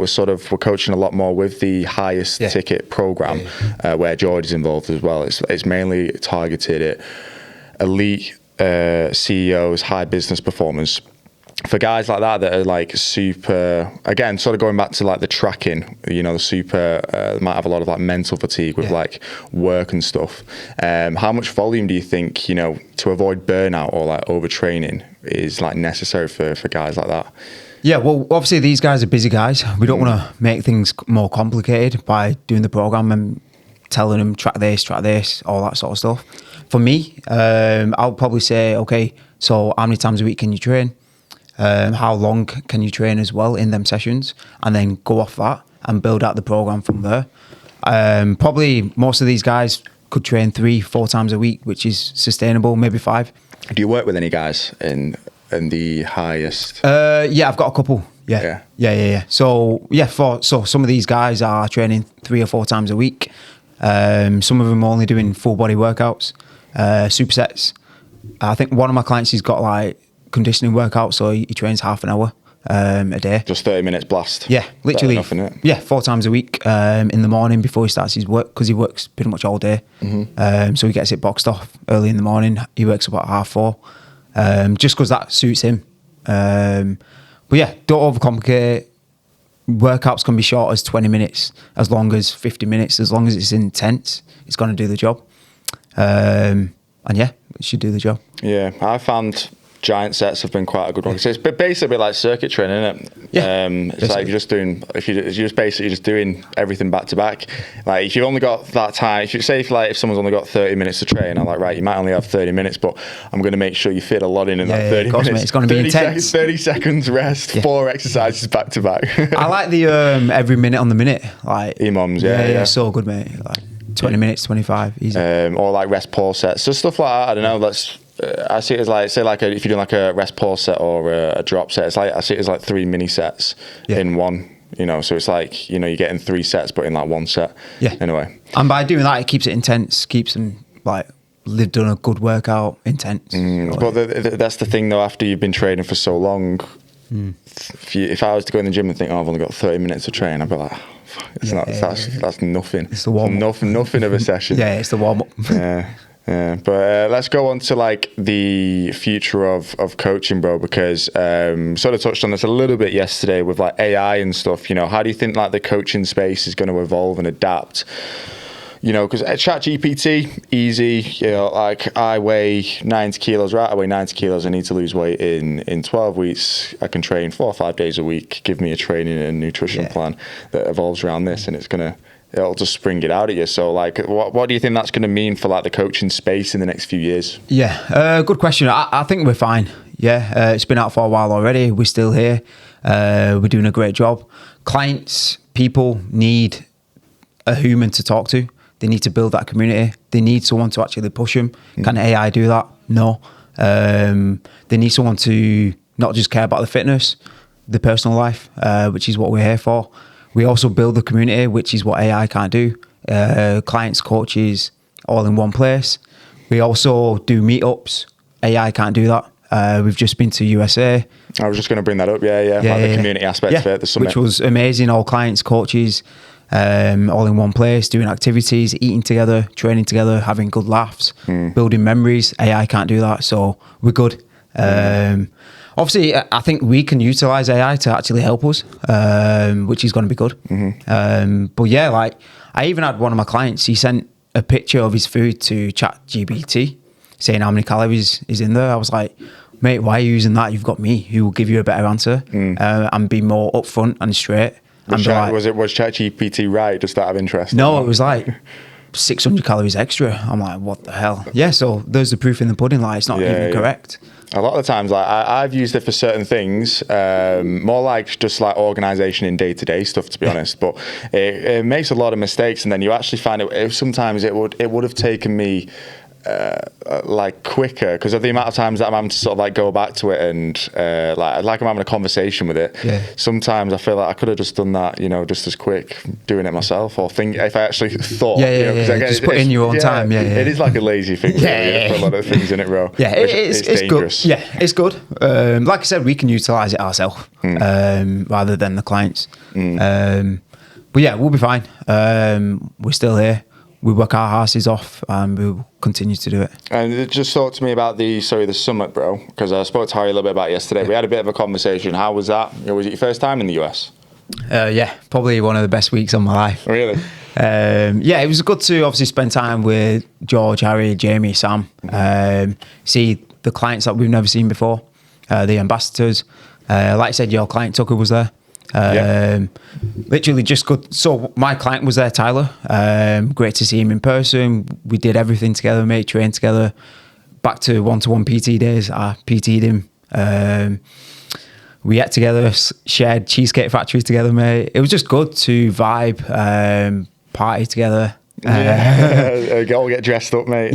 coaching a lot more with the highest ticket program where George is involved as well. It's mainly targeted at elite CEOs, high business performers. For guys like that are like super, again, sort of going back to like the tracking, you know, the super, might have a lot of like mental fatigue with like work and stuff. How much volume do you think, you know, to avoid burnout or like overtraining is like necessary for guys like that? Yeah, well, obviously these guys are busy guys. We don't want to make things more complicated by doing the program and telling them track this, all that sort of stuff. For me, I'll probably say, okay, so how many times a week can you train? How long can you train as well in them sessions, and then go off that and build out the program from there. Probably most of these guys could train 3-4 times a week, which is sustainable, maybe 5. Do you work with any guys in the highest? Yeah, I've got a couple. Yeah. So some of these guys are training 3 or 4 times a week. Some of them are only doing full body workouts, supersets. I think one of my clients, he's got like conditioning workout, so he trains half an hour a day. Just 30 minutes blast. Yeah, literally. Enough, isn't it? Yeah, 4 times a week in the morning before he starts his work, because he works pretty much all day. So he gets it boxed off early in the morning. He works about 4:30, just because that suits him. But yeah, don't overcomplicate. Workouts can be short as 20 minutes, as long as 50 minutes, as long as it's intense, it's going to do the job. And yeah, it should do the job. Yeah, I found giant sets have been quite a good one. So it's basically like circuit training, isn't it? Yeah. It's like you're just basically just doing everything back to back. Like if you've only got that time, if someone's only got 30 minutes to train, I'm like, right, you might only have 30 minutes, but I'm going to make sure you fit a lot in that 30 minutes. Mate, it's going to be intense. 30 seconds rest, 4 exercises back to back. I like the every minute on the minute, like EMOMs, yeah, so good, mate. Like 20 minutes, 25, easy. Or like rest pause sets, so stuff like that. I don't know. I see it as like, say like if you're doing like a rest pause set or a drop set, it's like, I see it as like 3 mini sets in one, you know, so it's like, you know, you're getting 3 sets but in like 1 set. Yeah. Anyway. And by doing that, it keeps it intense, keeps them like they've done a good workout, intense. But that's the thing though, after you've been training for so long, if I was to go in the gym and think, oh, I've only got 30 minutes to train, I'd be like, that's nothing. It's the warm up. Nothing of a session. Yeah, it's the warm up. Yeah, but let's go on to like the future of coaching, bro, because sort of touched on this a little bit yesterday with like AI and stuff. You know, how do you think like the coaching space is going to evolve and adapt? You know, because ChatGPT, easy. You know, like I weigh 90 kilos, right? I weigh 90 kilos. I need to lose weight in 12 weeks. I can train 4 or 5 days a week. Give me a training and nutrition plan that evolves around this, and it'll just spring it out at you. So like, what do you think that's going to mean for like the coaching space in the next few years? Yeah, good question. I think we're fine. Yeah, it's been out for a while already. We're still here. We're doing a great job. Clients, people need a human to talk to. They need to build that community. They need someone to actually push them. Can AI do that? No. They need someone to not just care about the fitness, the personal life, which is what we're here for. We also build the community, which is what AI can't do. Clients, coaches, all in one place. We also do meetups. AI can't do that. We've just been to USA. I was just going to bring that up. Yeah. Like the community aspect of it, the summit. Which was amazing. All clients, coaches, all in one place, doing activities, eating together, training together, having good laughs, building memories. AI can't do that, so we're good. Obviously, I think we can utilize AI to actually help us, which is going to be good. But yeah, like I even had one of my clients, he sent a picture of his food to ChatGPT saying how many calories is in there. I was like, mate, why are you using that? You've got me who will give you a better answer and be more upfront and straight. Was ChatGPT right, just out of interest? No, it was like 600 calories extra. I'm like, what the hell? Yeah, so there's the proof in the pudding, like it's not even correct. A lot of the times, like I've used it for certain things, more like just like organization in day-to-day stuff, to be honest. But it makes a lot of mistakes, and then you actually find it. Sometimes it would have taken me like quicker because of the amount of times that I'm having to sort of like go back to it and like I'm having a conversation with it. Sometimes I feel like I could have just done that, you know, just as quick doing it myself, or think if I actually thought. Again, just put in your own time. It is like a lazy thing. Put a lot of things in it, bro. It's dangerous. Good. Yeah, it's good. Like I said, we can utilize it ourselves rather than the clients. But yeah, we'll be fine. We're still here. We work our asses off and we'll continue to do it. And just talk to me about the summit, bro, because I spoke to Harry a little bit about it yesterday. We had a bit of a conversation. How was that? Was it your first time in the US? Yeah, probably one of the best weeks of my life. Really? Yeah, it was good to obviously spend time with George, Harry, Jamie, Sam, see the clients that we've never seen before, the ambassadors. Like I said, your client Tucker was there. Literally just good. So my client was there, Tyler. Great to see him in person. We did everything together, mate, trained together. Back to one-to-one PT days. I PT'd him. We ate together, shared Cheesecake Factory together, mate. It was just good to vibe, party together. All get dressed up, mate.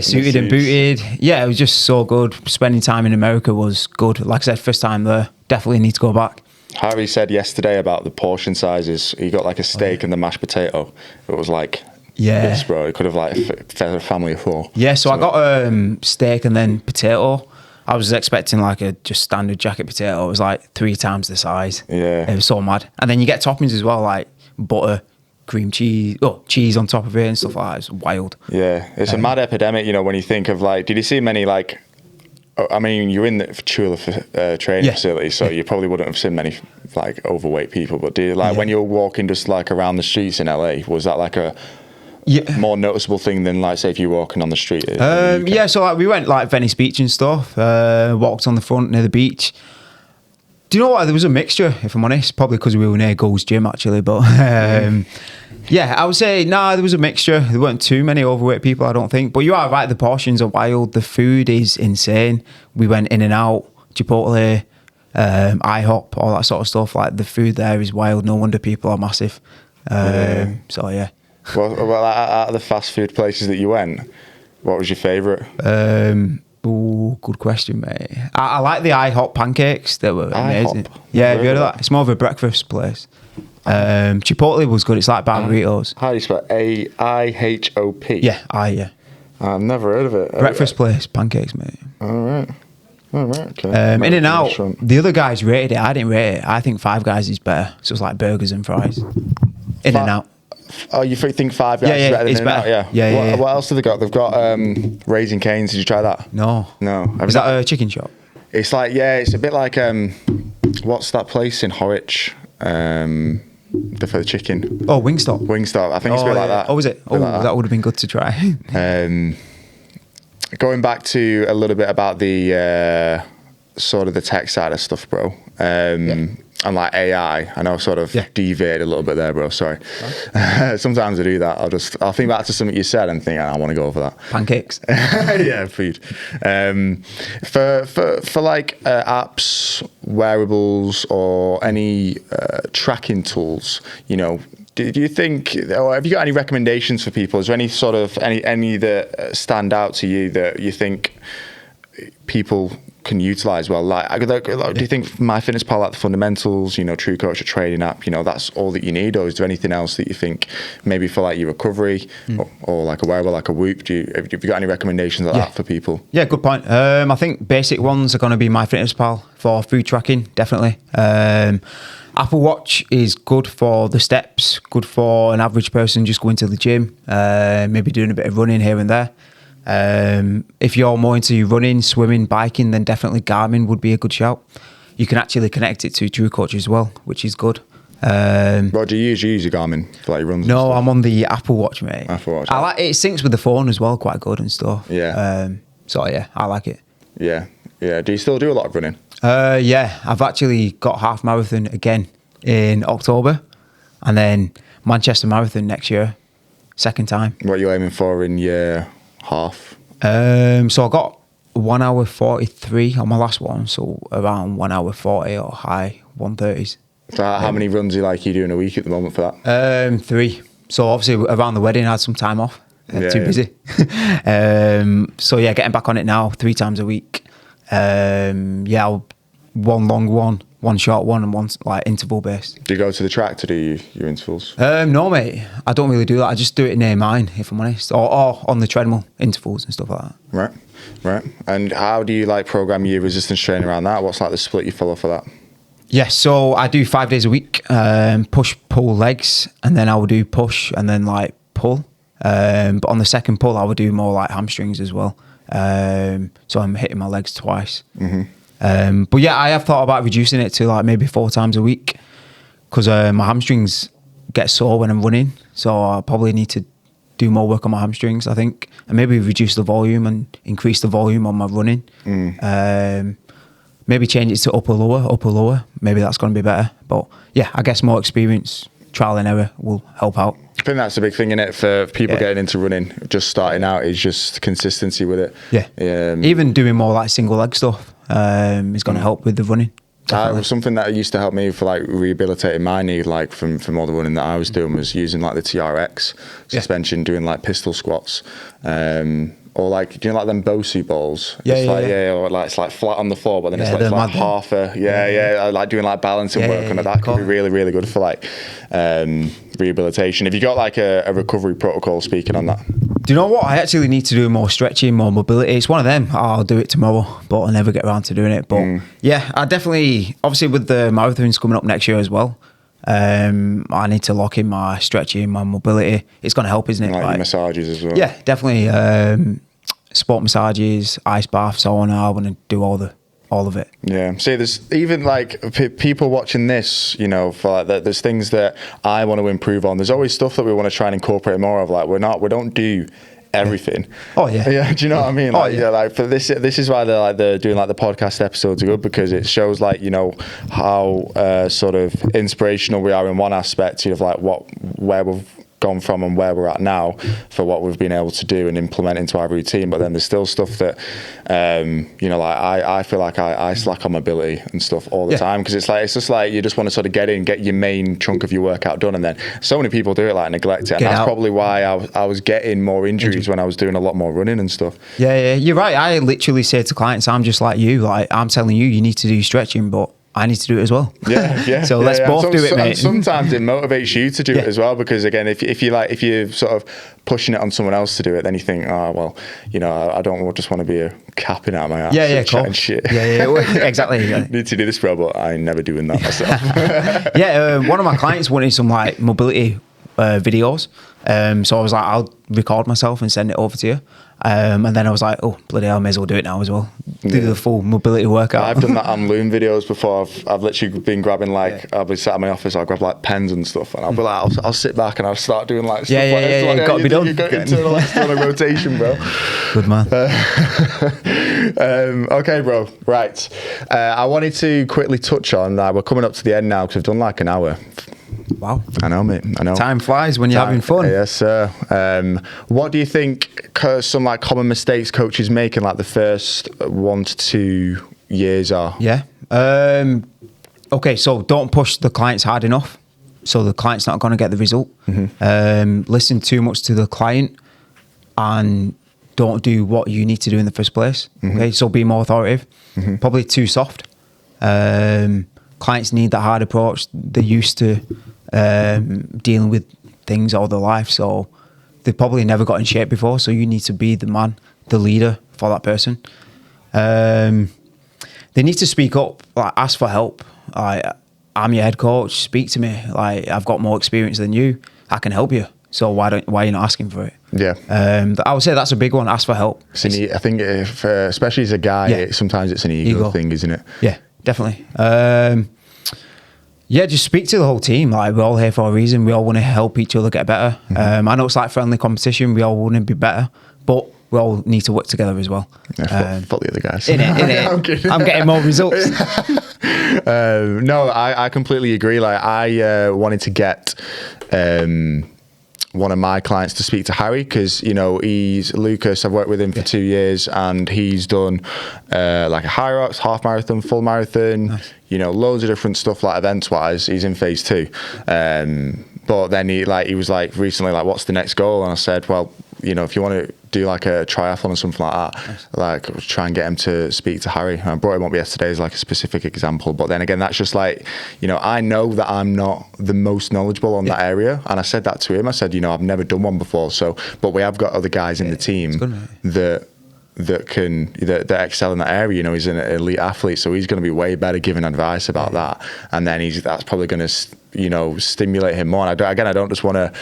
Suited and booted. Yeah, it was just so good. Spending time in America was good. Like I said, first time there. Definitely need to go back. Harry said yesterday about the portion sizes. He got like a steak and the mashed potato. It was like this, bro. It could have like fed a family of 4. Yeah, so I got steak and then potato. I was expecting like a just standard jacket potato. It was like 3 times the size. Yeah, it was so mad. And then you get toppings as well, like butter, cream cheese, cheese on top of it and stuff like that. It's wild. Yeah, it's a mad epidemic. You know, when you think of like, did you see many like? I mean, you're in the Chula training facility, so you probably wouldn't have seen many like overweight people. But do you, like when you're walking just like around the streets in LA, was that like a more noticeable thing than like say if you're walking on the street? Yeah, so like we went like Venice Beach and stuff. Walked on the front near the beach. Do you know what? There was a mixture, if I'm honest. Probably because we were near Gold's Gym actually, but. Yeah, I would say, there was a mixture. There weren't too many overweight people, I don't think. But you are right, the portions are wild. The food is insane. We went in and out, Chipotle, IHOP, all that sort of stuff. Like, the food there is wild. No wonder people are massive. So, yeah. Well, out of the fast food places that you went, what was your favourite? Good question, mate. I like the IHOP pancakes. They were amazing. IHOP? Yeah, have you heard of that? It's more of a breakfast place. Chipotle was good. It's like burritos. How do you spell AIHOP? Yeah, I've never heard of it. Breakfast place, pancakes, mate. All right, okay. In and out. The other guys rated it. I didn't rate it. I think Five Guys is better. So it's like burgers and fries. In and out. Oh, you think Five Guys is better than In-N-Out? Yeah. What else have they got? They've got Raising Cane's. Did you try that? No. Is that a chicken shop? It's like it's a bit like what's that place in Horwich? For the chicken. Oh, Wingstop. I think it's a bit like that. Oh, is it? Oh, like that would have been good to try. Going back to a little bit about the sort of the tech side of stuff, bro. And like AI, I know I sort of deviated a little bit there, bro. Sorry. Sometimes I do that. I'll think back to something you said and think I want to go over that. Pancakes. Yeah, food. For like apps, wearables, or any tracking tools, you know, do you think, or have you got any recommendations for people? Is there any sort of any that stand out to you that you think people can utilize well? Like, do you think MyFitnessPal, like the fundamentals, you know, True Coach, a training app, you know, that's all that you need, or is there anything else that you think maybe for like your recovery or like a wearable, like a Whoop? Have you got any recommendations like that for people? Yeah, good point. I think basic ones are going to be MyFitnessPal for food tracking, definitely. Apple Watch is good for the steps, good for an average person just going to the gym, maybe doing a bit of running here and there. If you're more into running, swimming, biking, then definitely Garmin would be a good shout. You can actually connect it to TrueCoach as well, which is good. What do you use? You use your Garmin for like runs? No, I'm on the Apple Watch, mate. Apple Watch. I like it. It syncs with the phone as well, quite good and stuff. Yeah. So yeah, I like it. Yeah. Yeah. Do you still do a lot of running? Yeah, I've actually got half marathon again in October, and then Manchester Marathon next year, second time. What are you aiming for in year half? So I got 1 hour 43 on my last one, so around 1 hour 40 or high 130s. So how many runs are you doing a week at the moment for that? 3. So obviously around the wedding I had some time off. Too busy. So yeah, getting back on it now 3 times a week. One long one short one, and one like interval based. Do you go to the track to do your intervals? No, mate. I don't really do that. I just do it near mine, if I'm honest, or on the treadmill, intervals and stuff like that. Right. And how do you like program your resistance training around that? What's like the split you follow for that? Yeah, so I do 5 days a week, push, pull, legs, and then I will do push and then like pull. But on the second pull, I would do more like hamstrings as well. So I'm hitting my legs twice. But yeah, I have thought about reducing it to like maybe 4 times a week, because my hamstrings get sore when I'm running. So I probably need to do more work on my hamstrings, I think, and maybe reduce the volume and increase the volume on my running. Maybe change it to upper lower. Maybe that's going to be better. But yeah, I guess more experience, trial and error will help out. I think that's a big thing in it for people getting into running, just starting out, is just consistency with it. Yeah. Even doing more like single leg stuff is going to help with the running. Something that used to help me for like rehabilitating my knee, like from all the running that I was doing, was using like the TRX suspension, doing like pistol squats. Or like, do you know like them Bosu balls? Or like it's like flat on the floor, but then it's like half a I like doing like balancing work on it. That could be really, really good for like rehabilitation. Have you got like a recovery protocol speaking on that? Do you know what? I actually need to do more stretching, more mobility. It's one of them. I'll do it tomorrow, but I'll never get around to doing it. But yeah, I definitely, obviously with the marathons coming up next year as well, I need to lock in my stretching, my mobility. It's going to help, isn't it? Like massages as well. Yeah, definitely. Sport massages, ice baths, sauna. I want to do all of it. Yeah. See, there's even like people watching this, you know, for like there's things that I want to improve on. There's always stuff that we want to try and incorporate more of. Like we don't do everything. Oh yeah. Yeah. Do you know what I mean? Like, like for this is why they're doing like the podcast episodes are good, because it shows like, you know, how sort of inspirational we are in one aspect of like where we've gone from and where we're at now for what we've been able to do and implement into our routine. But then there's still stuff that you know, like I feel like I slack on mobility and stuff all the time, because it's just like you just want to sort of get your main chunk of your workout done, and then so many people do it, like neglect it, and that's probably why I was getting more injuries when I was doing a lot more running and stuff. Yeah, you're right. I literally say to clients, I'm just like you, like I'm telling you need to do stretching, but I need to do it as well. Yeah. So let's both do it, mate. Sometimes it motivates you to do it as well, because again, if you're sort of pushing it on someone else to do it, then you think, oh well, you know, I don't just want to be a capping out my ass, chatting shit. Exactly. Need to do this, bro, but I'm never doing that myself. One of my clients wanted some like mobility videos, so I was like, I'll record myself and send it over to you. And then I was like, oh bloody hell, I may as well do it now as well. Do the full mobility workout. I've done that on Loom videos before. I've literally been grabbing like, I'll be sat in my office, I'll grab like pens and stuff, and I'll be like, I'll sit back and I'll start doing like stuff like this. Like, got to be done. You got internal external rotation, bro. Good man. Okay, bro. Right. I wanted to quickly touch on, we're coming up to the end now because we've done like an hour. Wow. I know, mate. I know. Time flies when you're having fun. Yes, sir. What do you think some like common mistakes coaches make in like the first 1 to 2 years are? Yeah. Okay, so don't push the clients hard enough, so the client's not going to get the result. Listen too much to the client and don't do what you need to do in the first place. Okay, so be more authoritative. Probably too soft. Clients need that hard approach. They're used to dealing with things all their life, so they've probably never got in shape before, so you need to be the man, the leader for that person. They need to speak up, like ask for help. I I'm your head coach. Speak to me. Like, I've got more experience than you. I can help you. So why are you not asking for it? Yeah. I would say that's a big one. Ask for help. I think if, especially as a guy, sometimes it's an ego thing, isn't it? Yeah, definitely. Yeah, just speak to the whole team. Like, we're all here for a reason. We all want to help each other get better. I know it's like friendly competition. We all want to be better, but we all need to work together as well. Yeah, fuck the other guys. Innit? I'm getting more results. No, I completely agree. Like, I wanted to get one of my clients to speak to Harry, because he's Lucas. I've worked with him for 2 years, and he's done like a high rocks, half marathon, full marathon. Nice. Loads of different stuff, like events wise. He's in phase 2, but then he was like recently, like, what's the next goal? And I said, well, if you want to do like a triathlon or something like that, nice. Like, try and get him to speak to Harry. And I brought him up yesterday as like a specific example, but then again, that's just like, I know that I'm not the most knowledge,able on that area, and I said that to him. I said, I've never done one before, but we have got other guys in the team that excel in that area. He's an elite athlete, so he's going to be way better giving advice about that, and then that's probably going to stimulate him more. And I don't just want to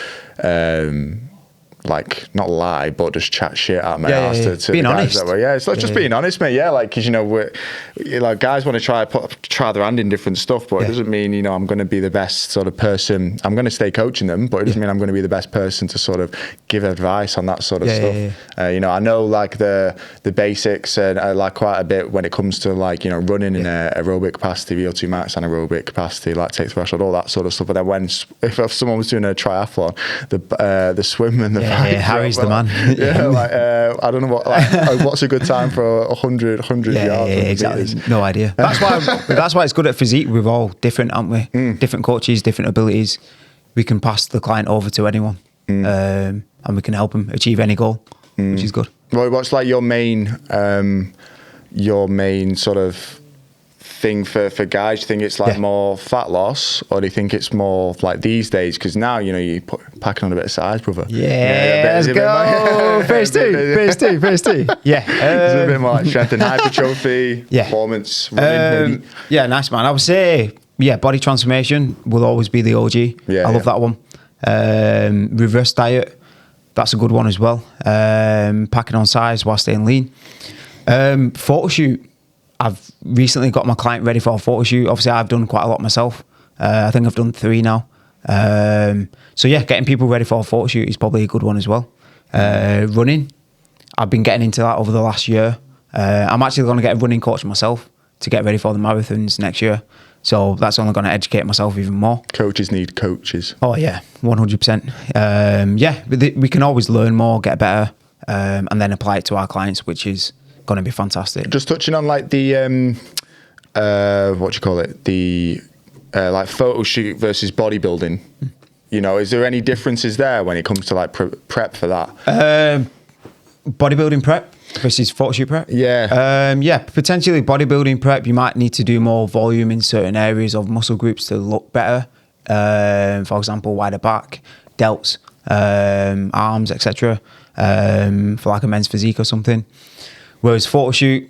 like, not lie, but just chat shit out my ass to being the guys honest. that way. Yeah, it's like just being honest, mate. Yeah, like, because like, guys want to try their hand in different stuff, but it doesn't mean I'm going to be the best sort of person. I'm going to stay coaching them, but it doesn't mean I'm going to be the best person to sort of give advice on that sort of stuff. I know like the basics, and I like quite a bit when it comes to like running in aerobic capacity, VO2 max, anaerobic capacity, lactate threshold, all that sort of stuff. But then if someone was doing a triathlon, the swim and the Harry's the man. Like, I don't know what's a good time for 100 yards. Yeah, exactly. No idea. That's why it's good at Physique. We're all different, aren't we? Different coaches, different abilities. We can pass the client over to anyone, and we can help them achieve any goal, which is good. Well, what's like your main sort of thing for guys? Do you think it's like more fat loss, or do you think it's more like these days, because now you're packing on a bit of size, brother? Let's go. Phase two. Yeah, it's a bit more like strength and hypertrophy, performance, running, maybe. Yeah, nice, man. I would say body transformation will always be the OG. I love that one. Reverse diet, that's a good one as well. Packing on size while staying lean. Photo shoot, I've recently got my client ready for a photo shoot. Obviously, I've done quite a lot myself. I think I've done 3 now. So getting people ready for a photo shoot is probably a good one as well. Running, I've been getting into that over the last year. I'm actually going to get a running coach myself to get ready for the marathons next year. So that's only going to educate myself even more. Coaches need coaches. Oh yeah, 100%. We can always learn more, get better, and then apply it to our clients, which is going to be fantastic. Just touching on like the what do you call it, the like photo shoot versus bodybuilding, is there any differences there when it comes to like prep for that? Bodybuilding prep versus photo shoot prep? Potentially bodybuilding prep, you might need to do more volume in certain areas of muscle groups to look better. For example, wider back, delts, arms, etc. For like a men's physique or something. Whereas photo shoot,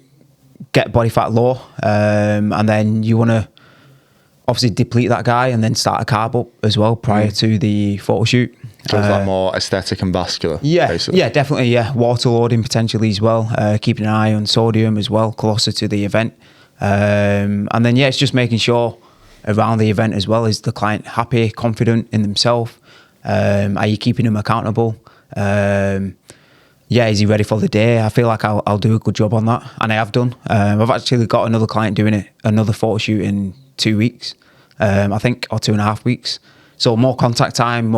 get body fat low, and then you want to obviously deplete that guy and then start a carb up as well prior to the photo shoot. So it's like more aesthetic and vascular? Basically. Yeah, definitely, water loading potentially as well, keeping an eye on sodium as well, closer to the event. And then, it's just making sure around the event as well, is the client happy, confident in themselves? Are you keeping them accountable? Is he ready for the day? I feel like I'll do a good job on that, and I have done. I've actually got another client doing another photo shoot in 2 weeks, I think, or 2.5 weeks. So more contact time,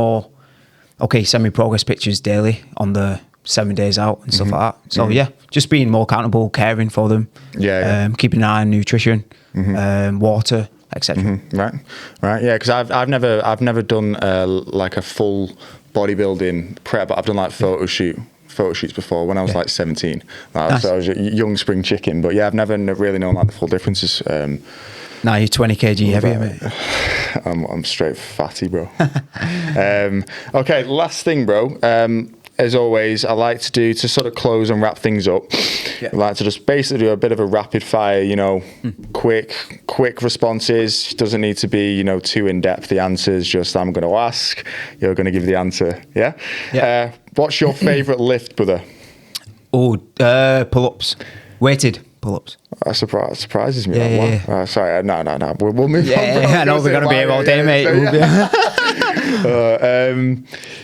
send me progress pictures daily on the 7 days out and stuff like that. So just being more accountable, caring for them, keeping an eye on nutrition, water, etc. Right, yeah, because I've never done like a full bodybuilding prep, but I've done like photo shoots before when I was like 17. Nice. So I was a young spring chicken, but I've never really known like the full differences. Now you're 20 kg heavier, mate. I'm straight fatty, bro. Okay, last thing, bro. as always, I like to do to sort of close and wrap things up. I like to just basically do a bit of a rapid fire, quick responses. Doesn't need to be, too in depth. The answers, just I'm going to ask, you're going to give the answer. Yeah. What's your favorite lift, brother? Oh, pull-ups, weighted pull-ups. That surprises me. Yeah. Sorry, no. We'll move on. I know we're gonna be here all day, mate.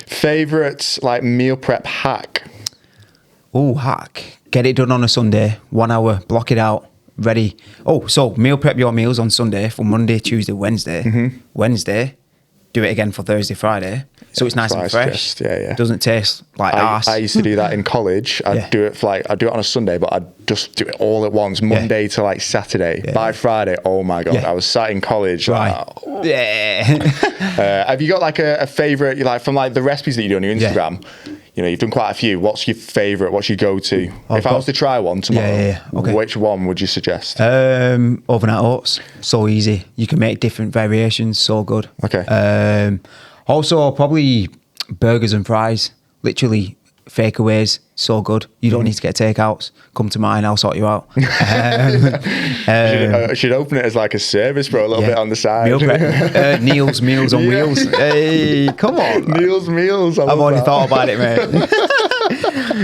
Favorite meal prep hack. Oh, hack. Get it done on a Sunday. 1 hour. Block it out. Ready. Oh, so meal prep your meals on Sunday for Monday, Tuesday, Wednesday. Mm-hmm. Wednesday, do it again for Thursday, Friday. So it's nice and fresh. Doesn't taste like arse. I used to do that in college. I'd do it I'd do it on a Sunday, but I'd just do it all at once, Monday to Saturday. By Friday, oh my God, I was sat in college. Right. Have you got a favorite, from the recipes that you do on your Instagram? You've done quite a few. What's your favorite? What's your go-to? If I was to try one tomorrow, Okay. Which one would you suggest? Overnight oats. So easy. You can make different variations. So good. Okay. Also, probably burgers and fries. Literally fakeaways. So good. You don't need to get takeouts. Come to mine. I'll sort you out. Should open it as a service, bro. A little bit on the side. Meal prep. Neil's Meals on Wheels. Hey, come on. Neil's Meals. I've already thought about it, mate.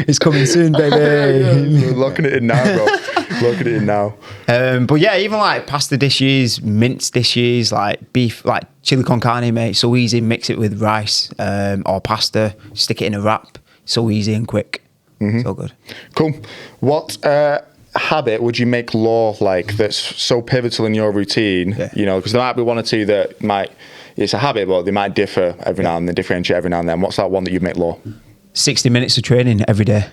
It's coming soon, baby. Looking at it now, bro. Looking at it now. But yeah, even pasta dishes, minced dishes, beef, chili con carne, mate. So easy. Mix it with rice or pasta. Stick it in a wrap. So easy and quick. Mm-hmm. So good. Cool. What habit would you make law that's so pivotal in your routine? Because there might be one or two that it's a habit, but they might differ every now and then, differentiate every now and then. What's that one that you'd make law? 60 minutes of training every day.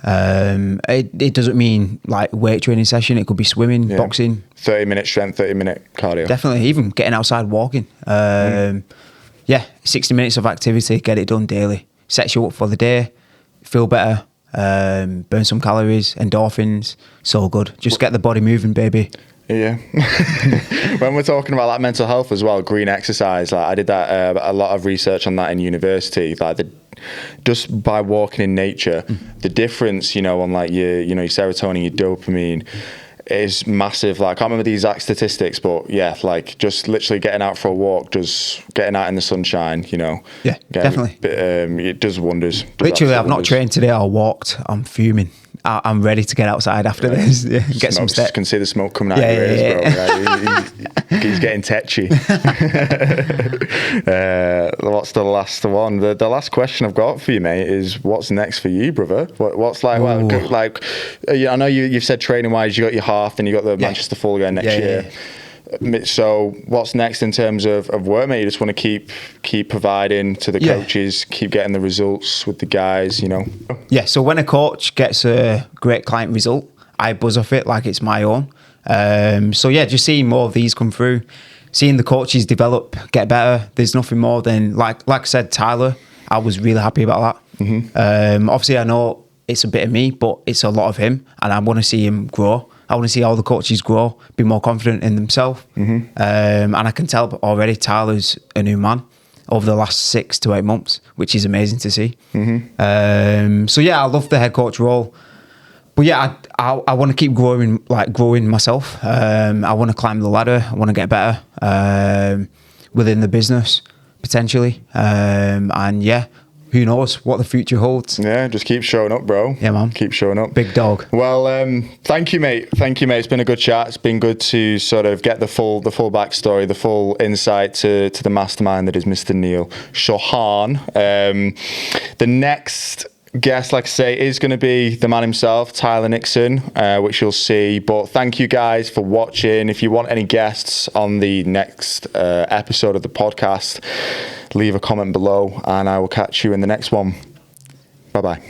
It doesn't mean weight training session. It could be swimming, boxing. 30-minute strength, 30-minute cardio. Definitely, even getting outside walking. 60 minutes of activity, get it done daily. Sets you up for the day, feel better, burn some calories, endorphins. So good. Just get the body moving, baby. Yeah. When we're talking about mental health as well, green exercise, I did that a lot of research on that in university. Just by walking in nature, the difference, on your serotonin, your dopamine is massive. I can't remember the exact statistics, but just literally getting out for a walk, just getting out in the sunshine, definitely. It does wonders. Literally, I've not trained today or walked. I'm fuming. I'm ready to get outside after this. Get some steps. Can see the smoke coming out of your ears, bro. He's getting tetchy. What's the last one? The last question I've got for you, mate, is what's next for you, brother? What's I know you've said training wise, you got your half, and you got the Manchester Full again next year. So what's next in terms of work, mate? You just want to keep providing to the coaches, keep getting the results with the guys, Yeah, so when a coach gets a great client result, I buzz off it like it's my own. Just seeing more of these come through, seeing the coaches develop, get better. There's nothing more than, like I said, Tyler, I was really happy about that. Mm-hmm. Obviously, I know it's a bit of me, but it's a lot of him, and I want to see him grow. I want to see all the coaches grow, be more confident in themselves. Mm-hmm. And I can tell already Tyler's a new man over the last 6 to 8 months, which is amazing to see. Mm-hmm. I love the head coach role. But I want to keep growing myself. I want to climb the ladder. I want to get better within the business, potentially. Who knows what the future holds. Yeah, just keep showing up, bro. Yeah, man. Keep showing up. Big dog. Well, thank you, mate. It's been a good chat. It's been good to sort of get the full backstory, the full insight to the mastermind that is Mr. Neil Chauhan. The next guest, like I say, is going to be the man himself, Tyler Nixon, which you'll see. But thank you guys for watching. If you want any guests on the next episode of the podcast, leave a comment below and I will catch you in the next one. Bye-bye.